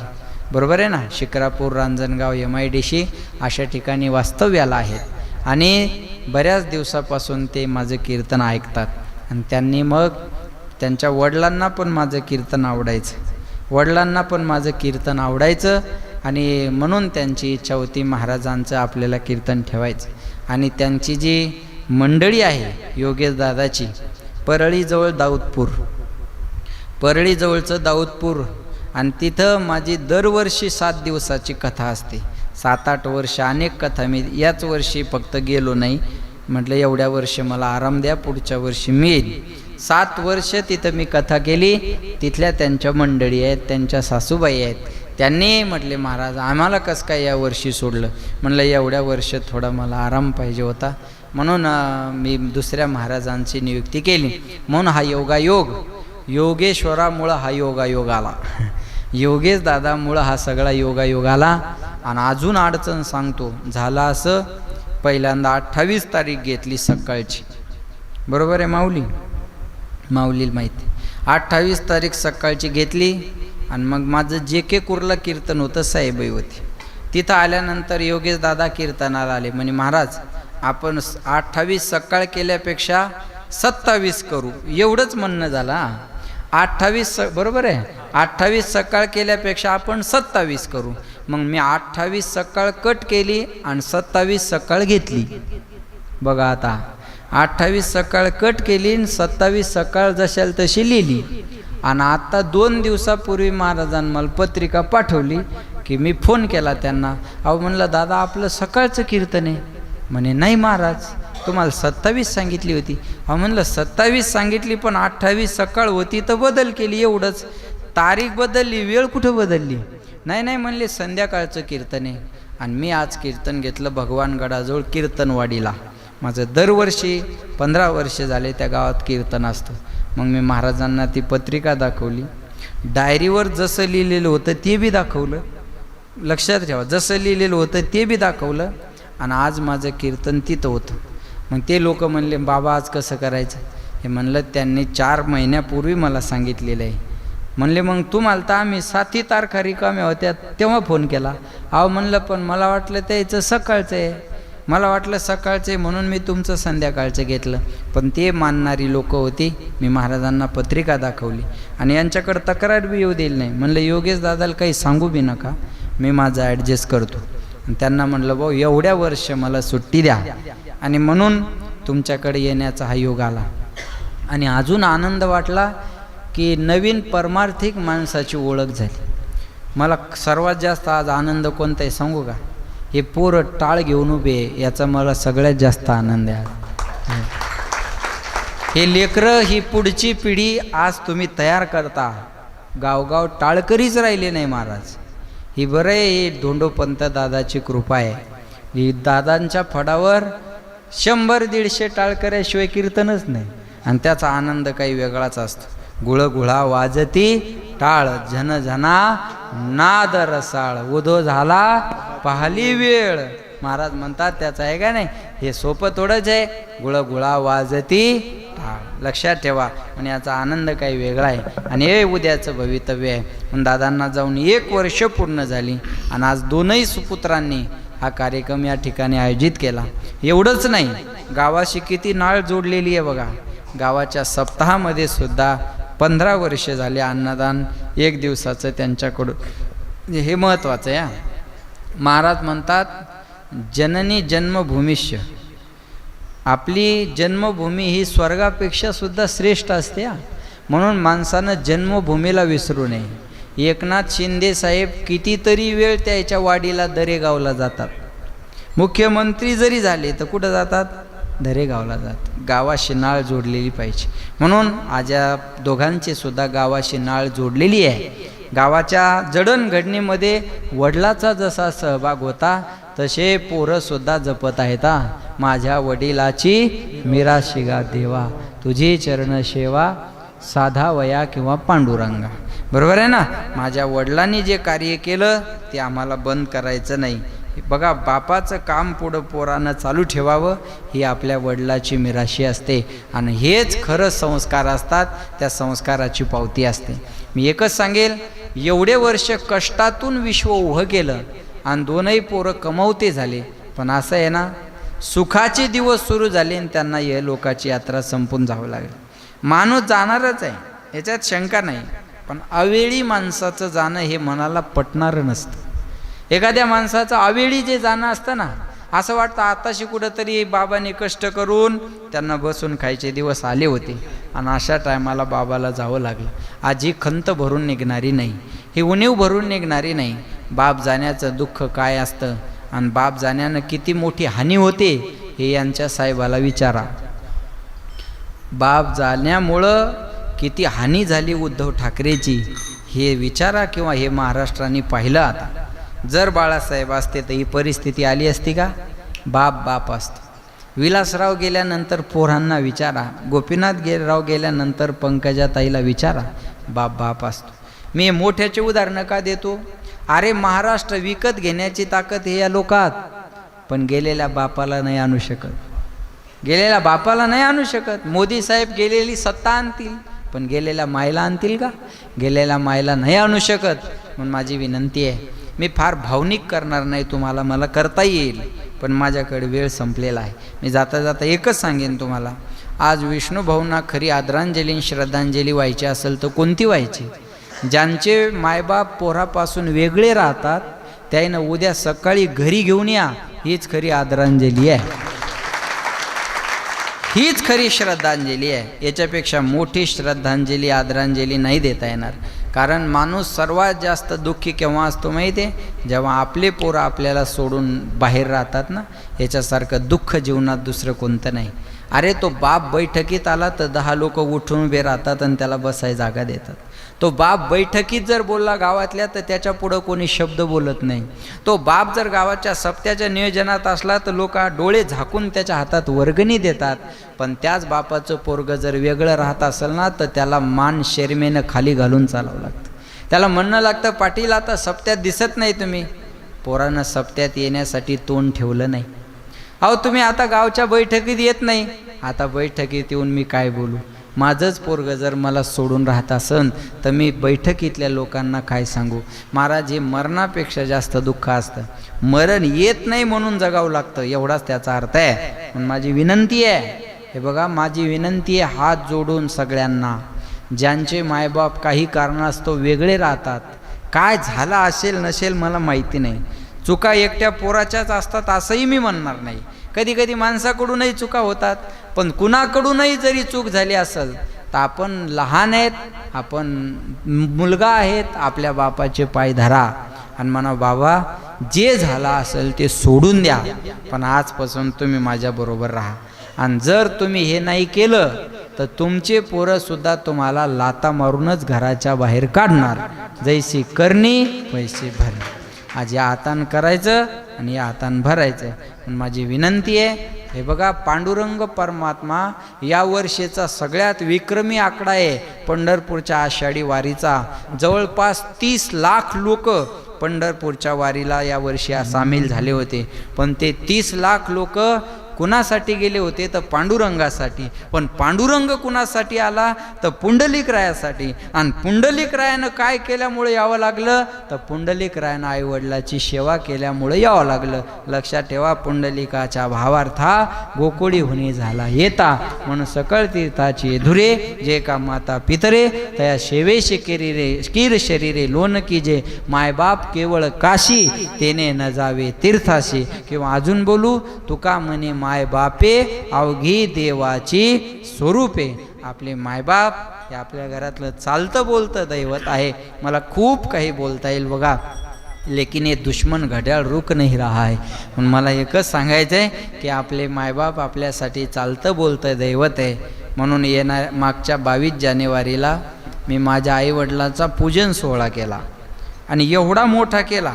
बरोबर आहे ना, शिक्रापूर रांजणगाव MIDC अशा ठिकाणी वास्तव्याला आहेत. आणि बऱ्याच दिवसापासून ते माझं कीर्तन ऐकतात. आणि त्यांनी मग त्यांच्या वडिलांना पण माझं कीर्तन आवडायचं. आणि म्हणून त्यांची इच्छा होती महाराजांचं आपल्याला कीर्तन ठेवायचं. आणि त्यांची जी मंडळी आहे योगेश दादाची, परळीजवळ परळीजवळचं दाऊदपूर, आणि तिथं माझी दरवर्षी 7 दिवसाची कथा असते. 7-8 वर्ष अनेक कथा. मी याच वर्षी फक्त गेलो नाही, म्हटलं एवढ्या वर्ष मला आराम द्या, पुढच्या वर्षी मी येईल. 7 वर्ष तिथं मी कथा केली. तिथल्या त्यांच्या मंडळी आहेत, त्यांच्या सासूबाई आहेत. त्यांनी म्हटले महाराज आम्हाला कसं काय या वर्षी सोडलं. म्हणलं एवढ्या वर्ष थोडा मला आराम पाहिजे होता, म्हणून मी दुसऱ्या महाराजांची नियुक्ती केली. म्हणून हा योगायोग, योगेश्वरामुळं हा योगायोग आला. योगेश दादामुळं हा सगळा योगायोग आला. आणि अजून अडचण सांगतो, झालं असं, पहिल्यांदा 28 तारीख घेतली सकाळची, बरोबर आहे माऊलीला माहिती. 28 तारीख सकाळची घेतली. आणि मग माझं JK कुर्ला कीर्तन होतं, साहेबाई होती. तिथं आल्यानंतर योगेश दादा कीर्तनाला आले. म्हणे महाराज आपण 28 सकाळ केल्यापेक्षा 27 करू, एवढंच म्हणणं झालं. 28 बरोबर आहे, 28 सकाळ केल्यापेक्षा आपण 27 करू. मग मी 28 सकाळ कट केली आणि 27 सकाळ घेतली. बघा आता 28 सकाळ कट केली आणि 27 सकाळ जशाल तशी लिहिली. आणि आता 2 दिवसापूर्वी महाराजांनी मला पत्रिका पाठवली की मी फोन केला त्यांना. अहो म्हणलं दादा आपलं सकाळचं कीर्तन आहे. म्हणे नाही महाराज तुम्हाला 27 सांगितली होती. अहो म्हणलं 27 सांगितली पण 28 सकाळ होती तर बदल केली, एवढंच. तारीख बदलली, वेळ कुठं बदलली. नाही म्हणले संध्याकाळचं कीर्तन आहे. आणि मी आज कीर्तन घेतलं भगवानगडाजवळ कीर्तनवाडीला. माझं दरवर्षी 15 वर्ष झाले त्या गावात कीर्तन असतं. मग मी महाराजांना ती पत्रिका दाखवली. डायरीवर जसं लिहिलेलं होतं ते बी दाखवलं, लक्षात ठेवा, जसं लिहिलेलं होतं ते बी दाखवलं. आणि आज माझं कीर्तन तिथं होतं. मग ते लोक म्हणले बाबा आज कसं करायचं. हे म्हणलं त्यांनी 4 महिन्यापूर्वी मला सांगितलेलं आहे. म्हणले मग तुम्हाला तर आम्ही 7 तारखा रिकाम्या होत्या तेव्हा फोन केला. अहो म्हणलं पण मला वाटलं त्याचं सकाळचं आहे, मला वाटलं सकाळचे म्हणून मी तुमचं संध्याकाळचं घेतलं. पण ते मानणारी लोक होती. मी महाराजांना पत्रिका दाखवली आणि यांच्याकडे तक्रार बी येऊ देईल नाही. म्हणलं योगेश दादाला काही सांगू बी नका, मी माझं ॲडजस्ट करतो. आणि त्यांना म्हणलं भाऊ एवढ्या वर्ष मला सुट्टी द्या आणि म्हणून तुमच्याकडे येण्याचा हा योग आला. आणि अजून आनंद वाटला की नवीन परमार्थिक माणसाची ओळख झाली. मला सर्वात जास्त आज आनंद कोणता आहे सांगू का. हे पोरं टाळ घेऊन उभे याचा मला सगळ्यात जास्त आनंद आहे. हे लेकरं ही पुढची पिढी आज तुम्ही तयार करता. गावगाव टाळकरीच राहिले नाही महाराज. ही बरं आहे, ही धोंडोपंत दादाची कृपा आहे. ही दादांच्या फडावर 100-150 टाळकऱ्याशिवाय कीर्तनच नाही आणि त्याचा आनंद काही वेगळाच असतो. गुळगुळा वाजती टाळ झनझना नाद रसाळ उधो झाला पाहली वेळ. महाराज म्हणतात त्याचं आहे का नाही, हे सोपं थोडंच आहे. गुळगुळा वाजती टाळ लक्षात ठेवा. आणि याचा आनंद काही वेगळा आहे आणि हे उद्याचं भवितव्य आहे. पण दादांना जाऊन 1 वर्ष पूर्ण झाली आणि आज 2ही सुपुत्रांनी हा कार्यक्रम या ठिकाणी आयोजित केला. एवढंच नाही, गावाशी किती नाळ जोडलेली आहे बघा. गावाच्या सप्ताहामध्ये सुद्धा 15 वर्ष झाले अन्नदान 1 दिवसाचं त्यांच्याकडून. हे महत्त्वाचं आहे. महाराज म्हणतात जननी जन्मभूमिष्य, आपली जन्मभूमी ही स्वर्गापेक्षा सुद्धा श्रेष्ठ असते. म्हणून माणसानं जन्मभूमीला विसरू नये. एकनाथ शिंदे साहेब कितीतरी वेळ त्याच्या वाडीला दरेगावला जातात. मुख्यमंत्री जरी झाले तर कुठं जातात? दरेगावला जातात. गावाशी नाळ जोडलेली पाहिजे. म्हणून आज या दोघांची सुद्धा गावाशी नाळ जोडलेली आहे. गावाच्या जडणघडणीमध्ये वडिलाचा जसा सहभाग होता तसे पोरं सुद्धा जपत आहेत. माझ्या वडिलाची मिराशिगा देवा, तुझी चरण सेवा साधा वया किंवा पांडुरंगा. बरोबर आहे ना. माझ्या वडिलांनी जे कार्य केलं ते आम्हाला बंद करायचं नाही. बघा, बापाचं काम पुढं पोरानं चालू ठेवावं ही आपल्या वडिलाची मिराशी असते आणि हेच खरं संस्कार असतात. त्या संस्काराची पावती असते. मी एकच सांगेल, एवढे वर्ष कष्टातून विश्व उभं केलं आणि 2ही पोरं कमवते झाले. पण असं आहे ना, सुखाचे दिवस सुरू झाले आणि त्यांना हे लोकाची यात्रा संपून जावं लागेल. माणूस जाणारच आहे, याच्यात शंका नाही. पण अवेळी माणसाचं जाणं हे मनाला पटणारं नसतं. एखाद्या माणसाचं अवेळी जे जाणं असतं ना, असं वाटतं आताशी कुठंतरी बाबांनी कष्ट करून त्यांना बसून खायचे दिवस आले होते आणि अशा टायमाला बाबाला जावं लागलं. आज ही खंत भरून निघणारी नाही, ही उणीव भरून निघणारी नाही. बाप जाण्याचं दुःख काय असतं आणि बाप जाण्यानं किती मोठी हानी होते हे यांच्या साहेबाला विचारा. बाप जाण्यामुळं किती हानी झाली उद्धव ठाकरेची हे विचारा किंवा हे महाराष्ट्राने पाहिलं. आता जर बाळासाहेब असते तर ही परिस्थिती आली असती का? बाप असतो. विलासराव गेल्यानंतर पोरांना विचारा, गोपीनाथ राव गेल्यानंतर पंकजाताईला विचारा, बाप असतो. मी मोठ्याचे उदाहरण का देतो? अरे महाराष्ट्र विकत घेण्याची ताकद हे या लोकात, पण गेलेल्या बापाला नाही आणू शकत. गेलेल्या बापाला नाही आणू शकत. मोदी साहेब गेलेली सत्ता आणतील पण गेलेल्या मायला आणतील का? गेलेल्या मायला नाही आणू शकत. म्हणून माझी विनंती आहे, मी फार भावनिक करणार नाही तुम्हाला, मला करता येईल पण माझ्याकडे वेळ संपलेला आहे. मी जाता जाता एकच सांगेन तुम्हाला, आज विष्णुभाऊंना खरी आदरांजली श्रद्धांजली व्हायची असेल तर कोणती व्हायची? ज्यांचे मायबाप पोरापासून वेगळे राहतात त्यानं उद्या सकाळी घरी घेऊन या, हीच खरी आदरांजली आहे, हीच खरी श्रद्धांजली आहे. याच्यापेक्षा मोठी श्रद्धांजली आदरांजली नाही देता येणार. कारण माणूस सर्वात जास्त दुःखी केव्हा असतो माहिती आहे? जेव्हा आपले पोरं आपल्याला सोडून बाहेर राहतात ना. याच्यासारखं दुःख जीवनात दुसरं कोणतं नाही. अरे तो बाप बैठकीत आला तर 10 लोक उठून उभे राहतात आणि त्याला बसाय जागा देतात. तो बाप बैठकीत जर बोलला गावातल्या तर त्याच्या पुढं कोणी शब्द बोलत नाही. तो बाप जर गावाच्या सप्त्याच्या नियोजनात असला तर लोक डोळे झाकून त्याच्या हातात वर्गणी देतात. पण त्याच बापाचं पोरगं जर वेगळं राहत असेल ना तर त्याला मान शर्मेनं खाली घालून चालावं लागतं. त्याला म्हणणं लागतं, पाटील आता सप्त्यात दिसत नाही तुम्ही. पोरानं सप्त्यात येण्यासाठी तोंड ठेवलं नाही. अहो तुम्ही आता गावच्या बैठकीत येत नाही. आता बैठकीत येऊन मी काय बोलू? माझंच पोरगं जर मला सोडून राहत असन तर मी बैठकीतल्या लोकांना काय सांगू? महाराज, हे मरणापेक्षा जास्त दुःख असतं. मरण येत नाही म्हणून जगावं लागतं, एवढाच त्याचा अर्थ आहे. पण माझी विनंती आहे, हे बघा माझी विनंती आहे हात जोडून सगळ्यांना, ज्यांचे मायबाप काही कारणास्तव वेगळे राहतात, काय झालं असेल नसेल मला माहिती नाही, चुका एकट्या पोराच्याच असतात असंही मी म्हणणार नाही. कधी कधी माणसाकडूनही चुका होतात. पण कुणाकडूनही जरी चूक झाली असेल तर आपण लहान आहेत, आपण मुलगा आहेत, आपल्या बापाचे पाय धरा आणि म्हणा बाबा जे झालं असेल ते सोडून द्या, पण आजपासून तुम्ही माझ्याबरोबर राहा. आणि जर तुम्ही हे नाही केलं तर तुमचे पोरंसुद्धा तुम्हाला लाता मारूनच घराच्या बाहेर काढणार. जैसी करणी वैसे भरणी. आज या हातानं करायचं आणि या हातानं भरायचं. पण माझी विनंती आहे, हे बघा पांडुरंग परमात्मा या वर्षीचा सगळ्यात विक्रमी आकडा आहे पंढरपूरच्या आषाढी वारीचा. जवळपास 30 लाख लोक पंढरपूरच्या वारीला या वर्षी सामील झाले होते. पण ते 30 लाख लोक कुणासाठी गेले होते तर पांडुरंगासाठी. पण पांडुरंग कुणासाठी आला तर पुंडलिकरायासाठी. आणि पुंडलिकरायानं काय केल्यामुळे यावं लागलं तर पुंडलिकरायानं आईवडिलाची सेवा केल्यामुळे यावं लागलं. लक्षात ठेवा, पुंडलिकाच्या भावार्था गोकुळी हुनी झाला येता, म्हणून सकळ तीर्थाची धुरे जे का माता पितरे तया शेवेशी कीर शरीरे लोन की जे मायबाप केवळ काशी तेने न जावे तीर्थाशी. किंवा अजून बोलू, तुका म्हणे माय बापे अवघी देवाची स्वरूपे. आपले मायबाप हे आपल्या घरातलं चालतं बोलतं दैवत आहे. मला खूप काही बोलता येईल बघा, लेकिन ये दुश्मन घड्याळ रुक नाही रहा है. म्हणून मला एकच सांगायचं आहे की आपले मायबाप आपल्यासाठी चालतं बोलतं दैवत आहे. म्हणून मागच्या 22 जानेवारीला मी माझ्या आईवडिलांचा पूजन सोहळा केला आणि एवढा मोठा केला,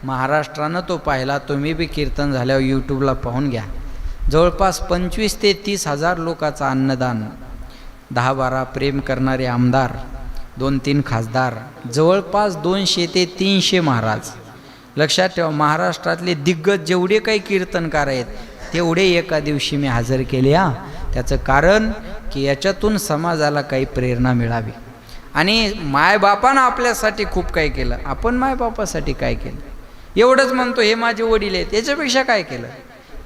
महाराष्ट्रानं तो पाहिला. तुम्ही बी कीर्तन झाल्यावर यूट्यूबला पाहून घ्या. जवळपास 25 ते 30 हजार लोकांचं अन्नदान, 10-12 प्रेम करणारे आमदार, 2-3 खासदार, जवळपास 200 ते 300 महाराज. लक्षात ठेवा, महाराष्ट्रातले दिग्गज जेवढे काही कीर्तनकार आहेत तेवढे एका दिवशी मी हजर केले. त्याचं कारण की याच्यातून समाजाला काही प्रेरणा मिळावी. आणि मायबापानं आपल्यासाठी खूप काही केलं, आपण मायबापासाठी काय केलं एवढंच म्हणतो. हे माझे वडील आहेत, याच्यापेक्षा काय केलं?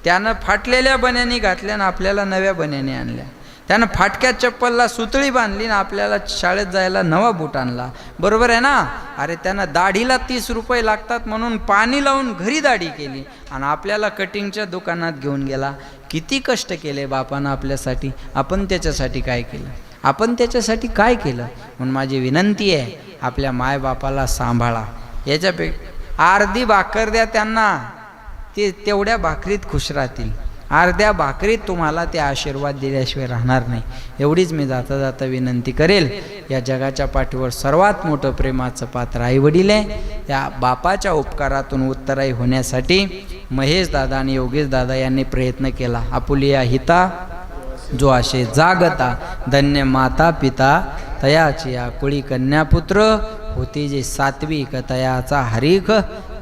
त्यानं फाटलेल्या बन्यानी घातल्या ना आपल्याला नव्या बन्यानी आणल्या. त्यानं फाटक्या चप्पलला सुतळी बांधली ना आपल्याला शाळेत जायला नवा बूट आणला. बरोबर आहे ना? अरे त्यानं दाढीला 30 रुपये लागतात म्हणून पाणी लावून घरी दाढी केली आणि आपल्याला कटिंगच्या दुकानात घेऊन गेला. किती कष्ट केले बापानं आपल्यासाठी, आपण त्याच्यासाठी काय केलं? आपण त्याच्यासाठी काय केलं? म्हणून माझी विनंती आहे, आपल्या मायबापाला सांभाळा. याच्यापेक्षा अर्धी भाकर द्या त्यांना, ते तेवढ्या भाकरीत खुश राहतील. अर्ध्या भाकरीत तुम्हाला ते आशीर्वाद दिल्याशिवाय राहणार नाही. एवढीच मी जाता जाता विनंती करेल. या जगाच्या पाठीवर सर्वात मोठं प्रेमाचं पात्र आईवडील आहे. त्या बापाच्या उपकारातून उत्तराई होण्यासाठी महेश दादा आणि योगेश दादा यांनी प्रयत्न केला. आपुलिया हिता जो आशे जागता, धन्य माता पिता तयाची आकुळी कन्यापुत्र होती जे सात्विक तयाचा हरिक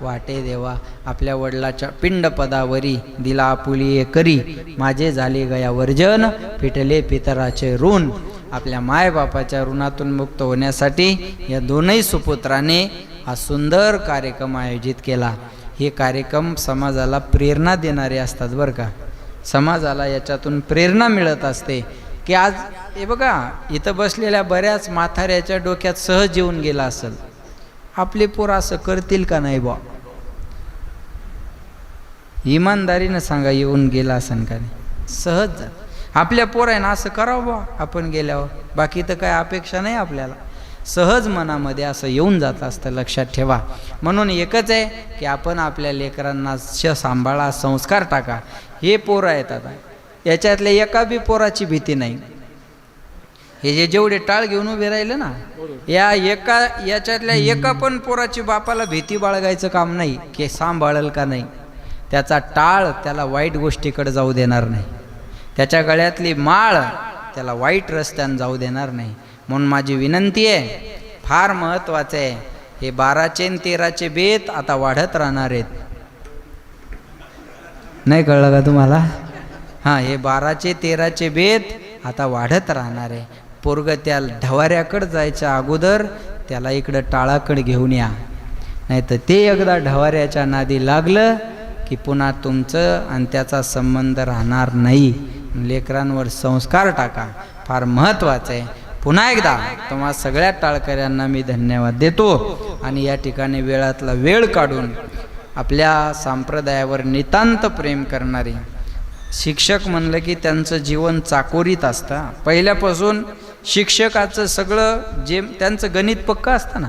वाटे देवा. आपल्या वडिलाच्या पिंडपदावरी दिला आपुली करी, माझे झाले गया वर्जन पिटले पितराचे ऋण. आपल्या मायबापाच्या ऋणातून मुक्त होण्यासाठी या दोनही सुपुत्राने हा सुंदर कार्यक्रम आयोजित केला. हे कार्यक्रम समाजाला प्रेरणा देणारे असतात बरं का. समाजाला याच्यातून प्रेरणा मिळत असते की आज हे बघा, इथं बसलेल्या बऱ्याच म्हाताऱ्याच्या डोक्यात सहज येऊन गेला असेल, आपले पोर असं करतील का नाही बा? इमानदारीनं सांगा, येऊन गेला असेल का नाही? सहज आपल्या पोरांना असं करावं बा आपण गेल्यावर, बाकी तर काय अपेक्षा नाही आपल्याला. सहज मनामध्ये असं येऊन जात असतं. लक्षात ठेवा. म्हणून एकच आहे की आपण आपल्या लेकरांना सांभाळा, संस्कार टाका. हे पोरं आहेत आता, याच्यातल्या एका बी पोराची भीती नाही. हे जे जेवढे टाळ घेऊन उभे राहिले ना, याच्यातल्या एका पण पोराची बापाला भीती बाळगायचं काम नाही की सांभाळल का नाही. त्याचा टाळ त्याला वाईट गोष्टीकडे जाऊ देणार नाही, त्याच्या गळ्यातली माळ त्याला वाईट रस्त्यानं जाऊ देणार नाही. म्हणून माझी विनंती आहे, फार महत्त्वाचं आहे, हे 12चे आणि 13चे बेत आता वाढत राहणार आहेत. नाही कळलं का तुम्हाला? हां, हे 12चे 13चे बेत आता वाढत राहणार आहे. पोरग त्या ढवाऱ्याकडे जायच्या अगोदर त्याला इकडं टाळाकडे घेऊन या, नाही तर ते एकदा ढवाऱ्याच्या नादी लागलं की पुन्हा तुमचं आणि त्याचा संबंध राहणार नाही. लेकरांवर संस्कार टाका, फार महत्त्वाचं आहे. पुन्हा एकदा तुम्हा सगळ्या टाळकऱ्यांना मी धन्यवाद देतो. आणि या ठिकाणी वेळातला वेळ काढून आपल्या संप्रदायावर नितांत प्रेम करणारी शिक्षक म्हणलं की त्यांचं जीवन चाकोरीत असतं. पहिल्यापासून शिक्षकाचं सगळं जे त्यांचं गणित पक्का असतं ना,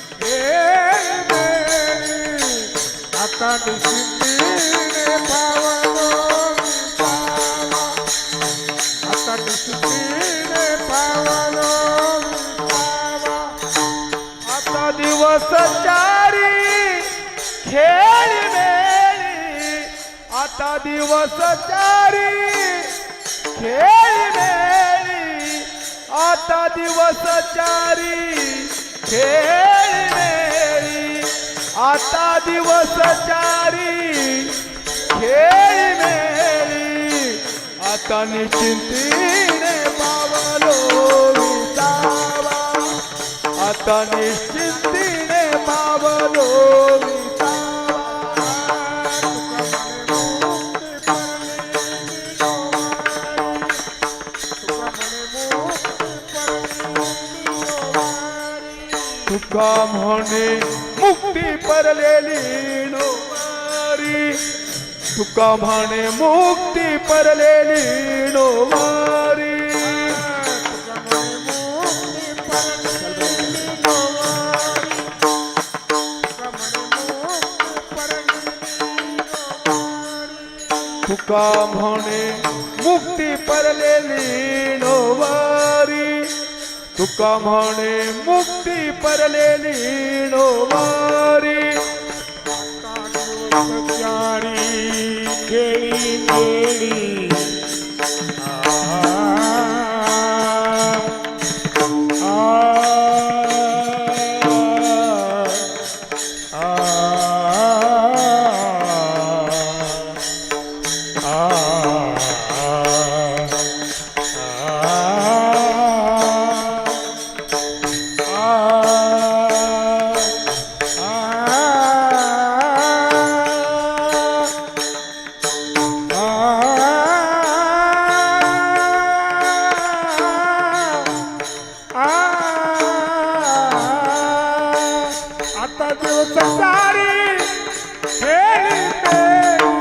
आता निश्चिंतीने पावलो विसावा, आता निश्चिंतीने पावलो विसावा. आता दिवस चारी खेळी मेळी, आता दिवस चारी खेळी मेळी, आता दिवस चारी खेळी मेळी, आता दिवस चारी खेळी मेळी. आता निश्चिंतीने पावलो विसावा, आता निश्चिंतीने पावलो विसावा. तुका म्हणे मुक्ती परलेली नोवारी, तुका म्हणे मुक्ती परलेली नोवारी. तुका म्हणे मुक्ती परलेली नोवारी, तुका म्हणे मुक्ती परलेली नोवारी. चारी खेळी मेळी, आता दिवस चारी खेळी मेळी,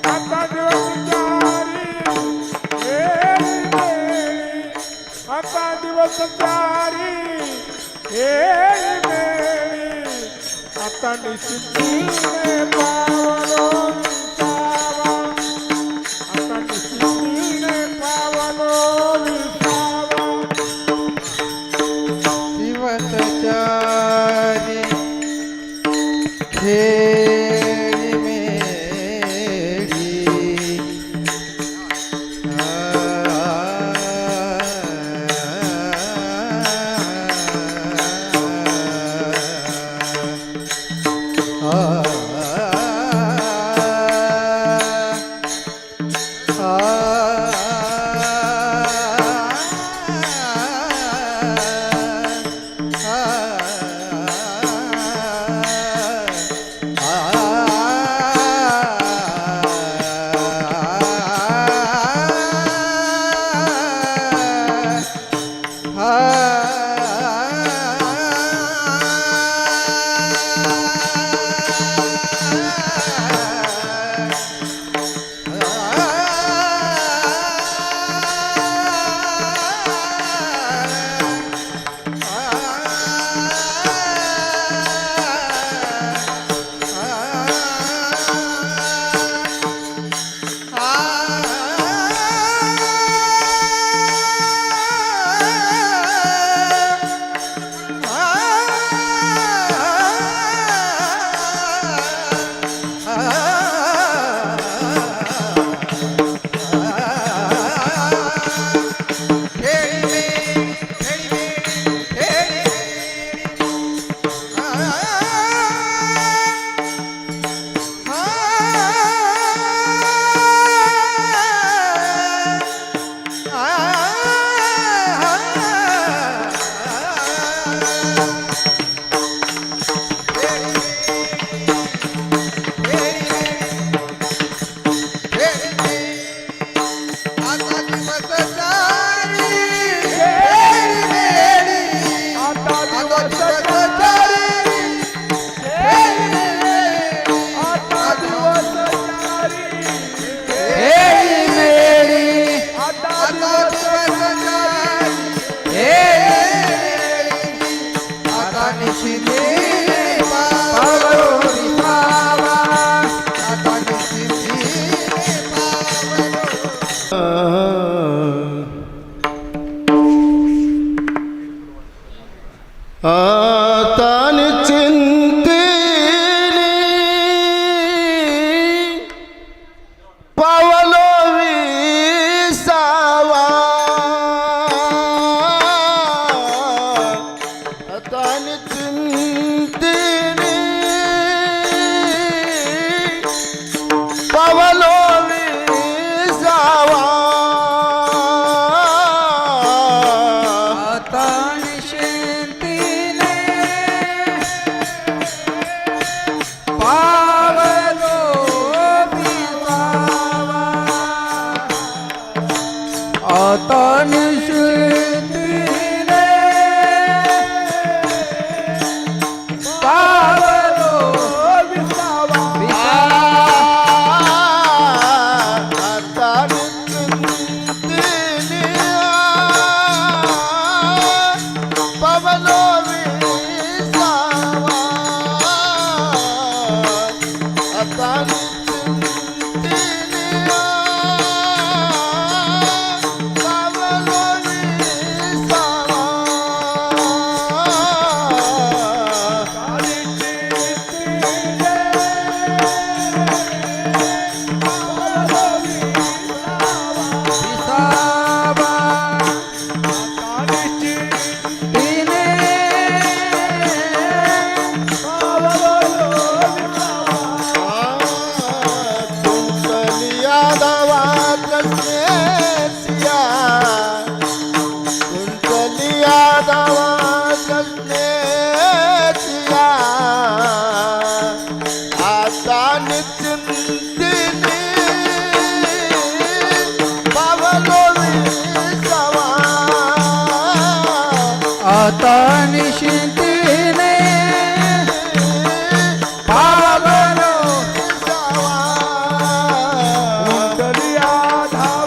आता दिवस चारी खेळी मेळी, आता दिवस चारी खेळी मेळी. आता निश्चिंतीने पावलो विसावा, आता निश्चिंतीने पावलो विसावा. दिवस चारी खेळी मेळी, आता निश्चिंतीने पावलो विसावा आता निश्चिंतीने पावलो विसावा आता निश्चिंतीने पावलो विसावा. आता निश्चिंतीने पावलो विसावा. आता निश्चिंतीने पावलो विसावा. आता निश्चिंतीने पावलो विसावा. विसावा. तिने कुंटलिया धावा कृष्णेसिया कुंटलिया धावा कृष्णेसिया आता निश्चिंतीने पावलो विसावा. आता निश्चिंतीने पावलो कुंडलिया धावा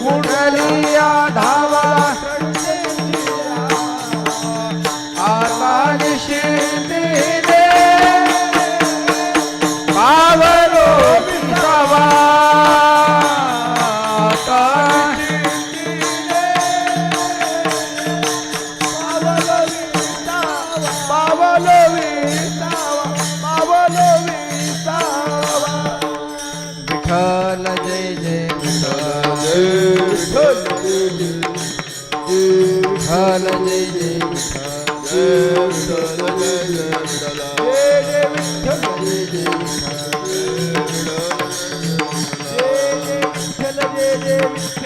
कुंडलिया धावा. आता निश्चिंतीने पावलो विसावा. आता पावलो विसावा पावलो विसावा. विठ्ठल जय जय विठ्ठल. विठ्ठल जय जय विठ्ठल.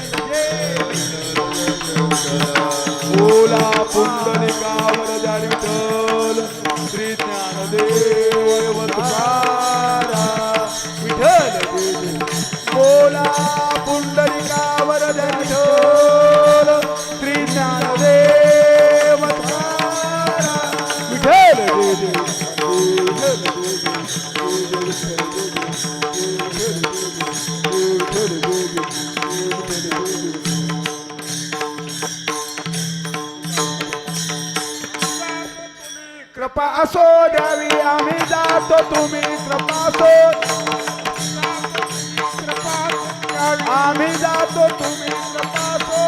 बोला पुंडलिकावर जाणी विठ्ठल श्री ज्ञानदेव तुकारा विठ्ठल जय जय. बोला पुंडलिकावर जाणी विठ्ठल श्री ज्ञानदेव तुकारा विठ्ठल जय जय. विठ्ठल जय कृपा असो द्यावी आम्ही जातो तुम्ही कृपा असो आम्ही जातो तुम्ही कृपा असो.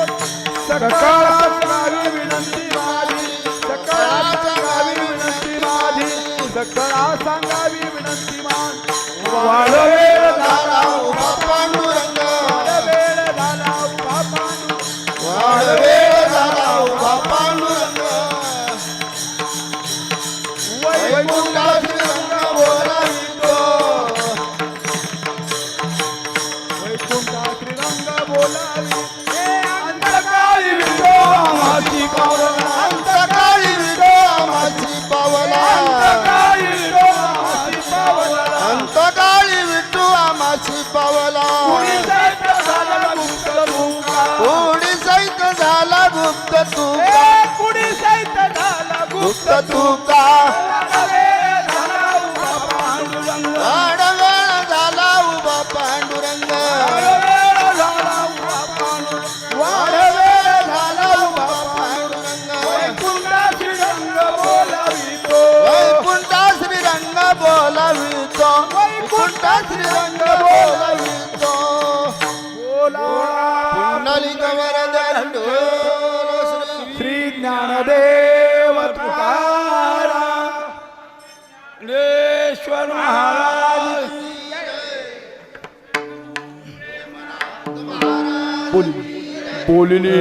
सकाळात गावी विनंती माझी सकाळात गावी विनंती माझी सकळा सांगावी विनंती माझी. वाढवेळ झाला उभा पांडुरंग वाढवेळ झाला उभा पांडुरंग. वाढवेळ झाला उभा पांडुरंग वैकुंठा श्रीरंग बोलावितो. वैकुंठा श्रीरंग बोलावी हे अंतकाळी विठो आम्हाची पावला. अंतकाळी विडो आम्हाची पावला. अंतकाळी विठो आम्हाची पावला. अंतकाळी विठू आम्हाची पावला. कुणी सैत झाला गुप्त तुका. कोणी सैत झाला गुप्त तुका. हे कुणी सैत झाला गुप्त गुप्त तुका. वाडवेळ झाला उभा पांडुरंग. वाडवेळ झाला उभा पांडुरंग. वाडवेळ झाला उभा पांडुरंग. वाडवेळ झाला उभा पांडुरंग. वैकुंठा श्रीरंग बोलावितो. वैकुंठा श्रीरंग बोलावितो. वैकुंठा श्रीरंग बोलावितो. महाराज बोलणे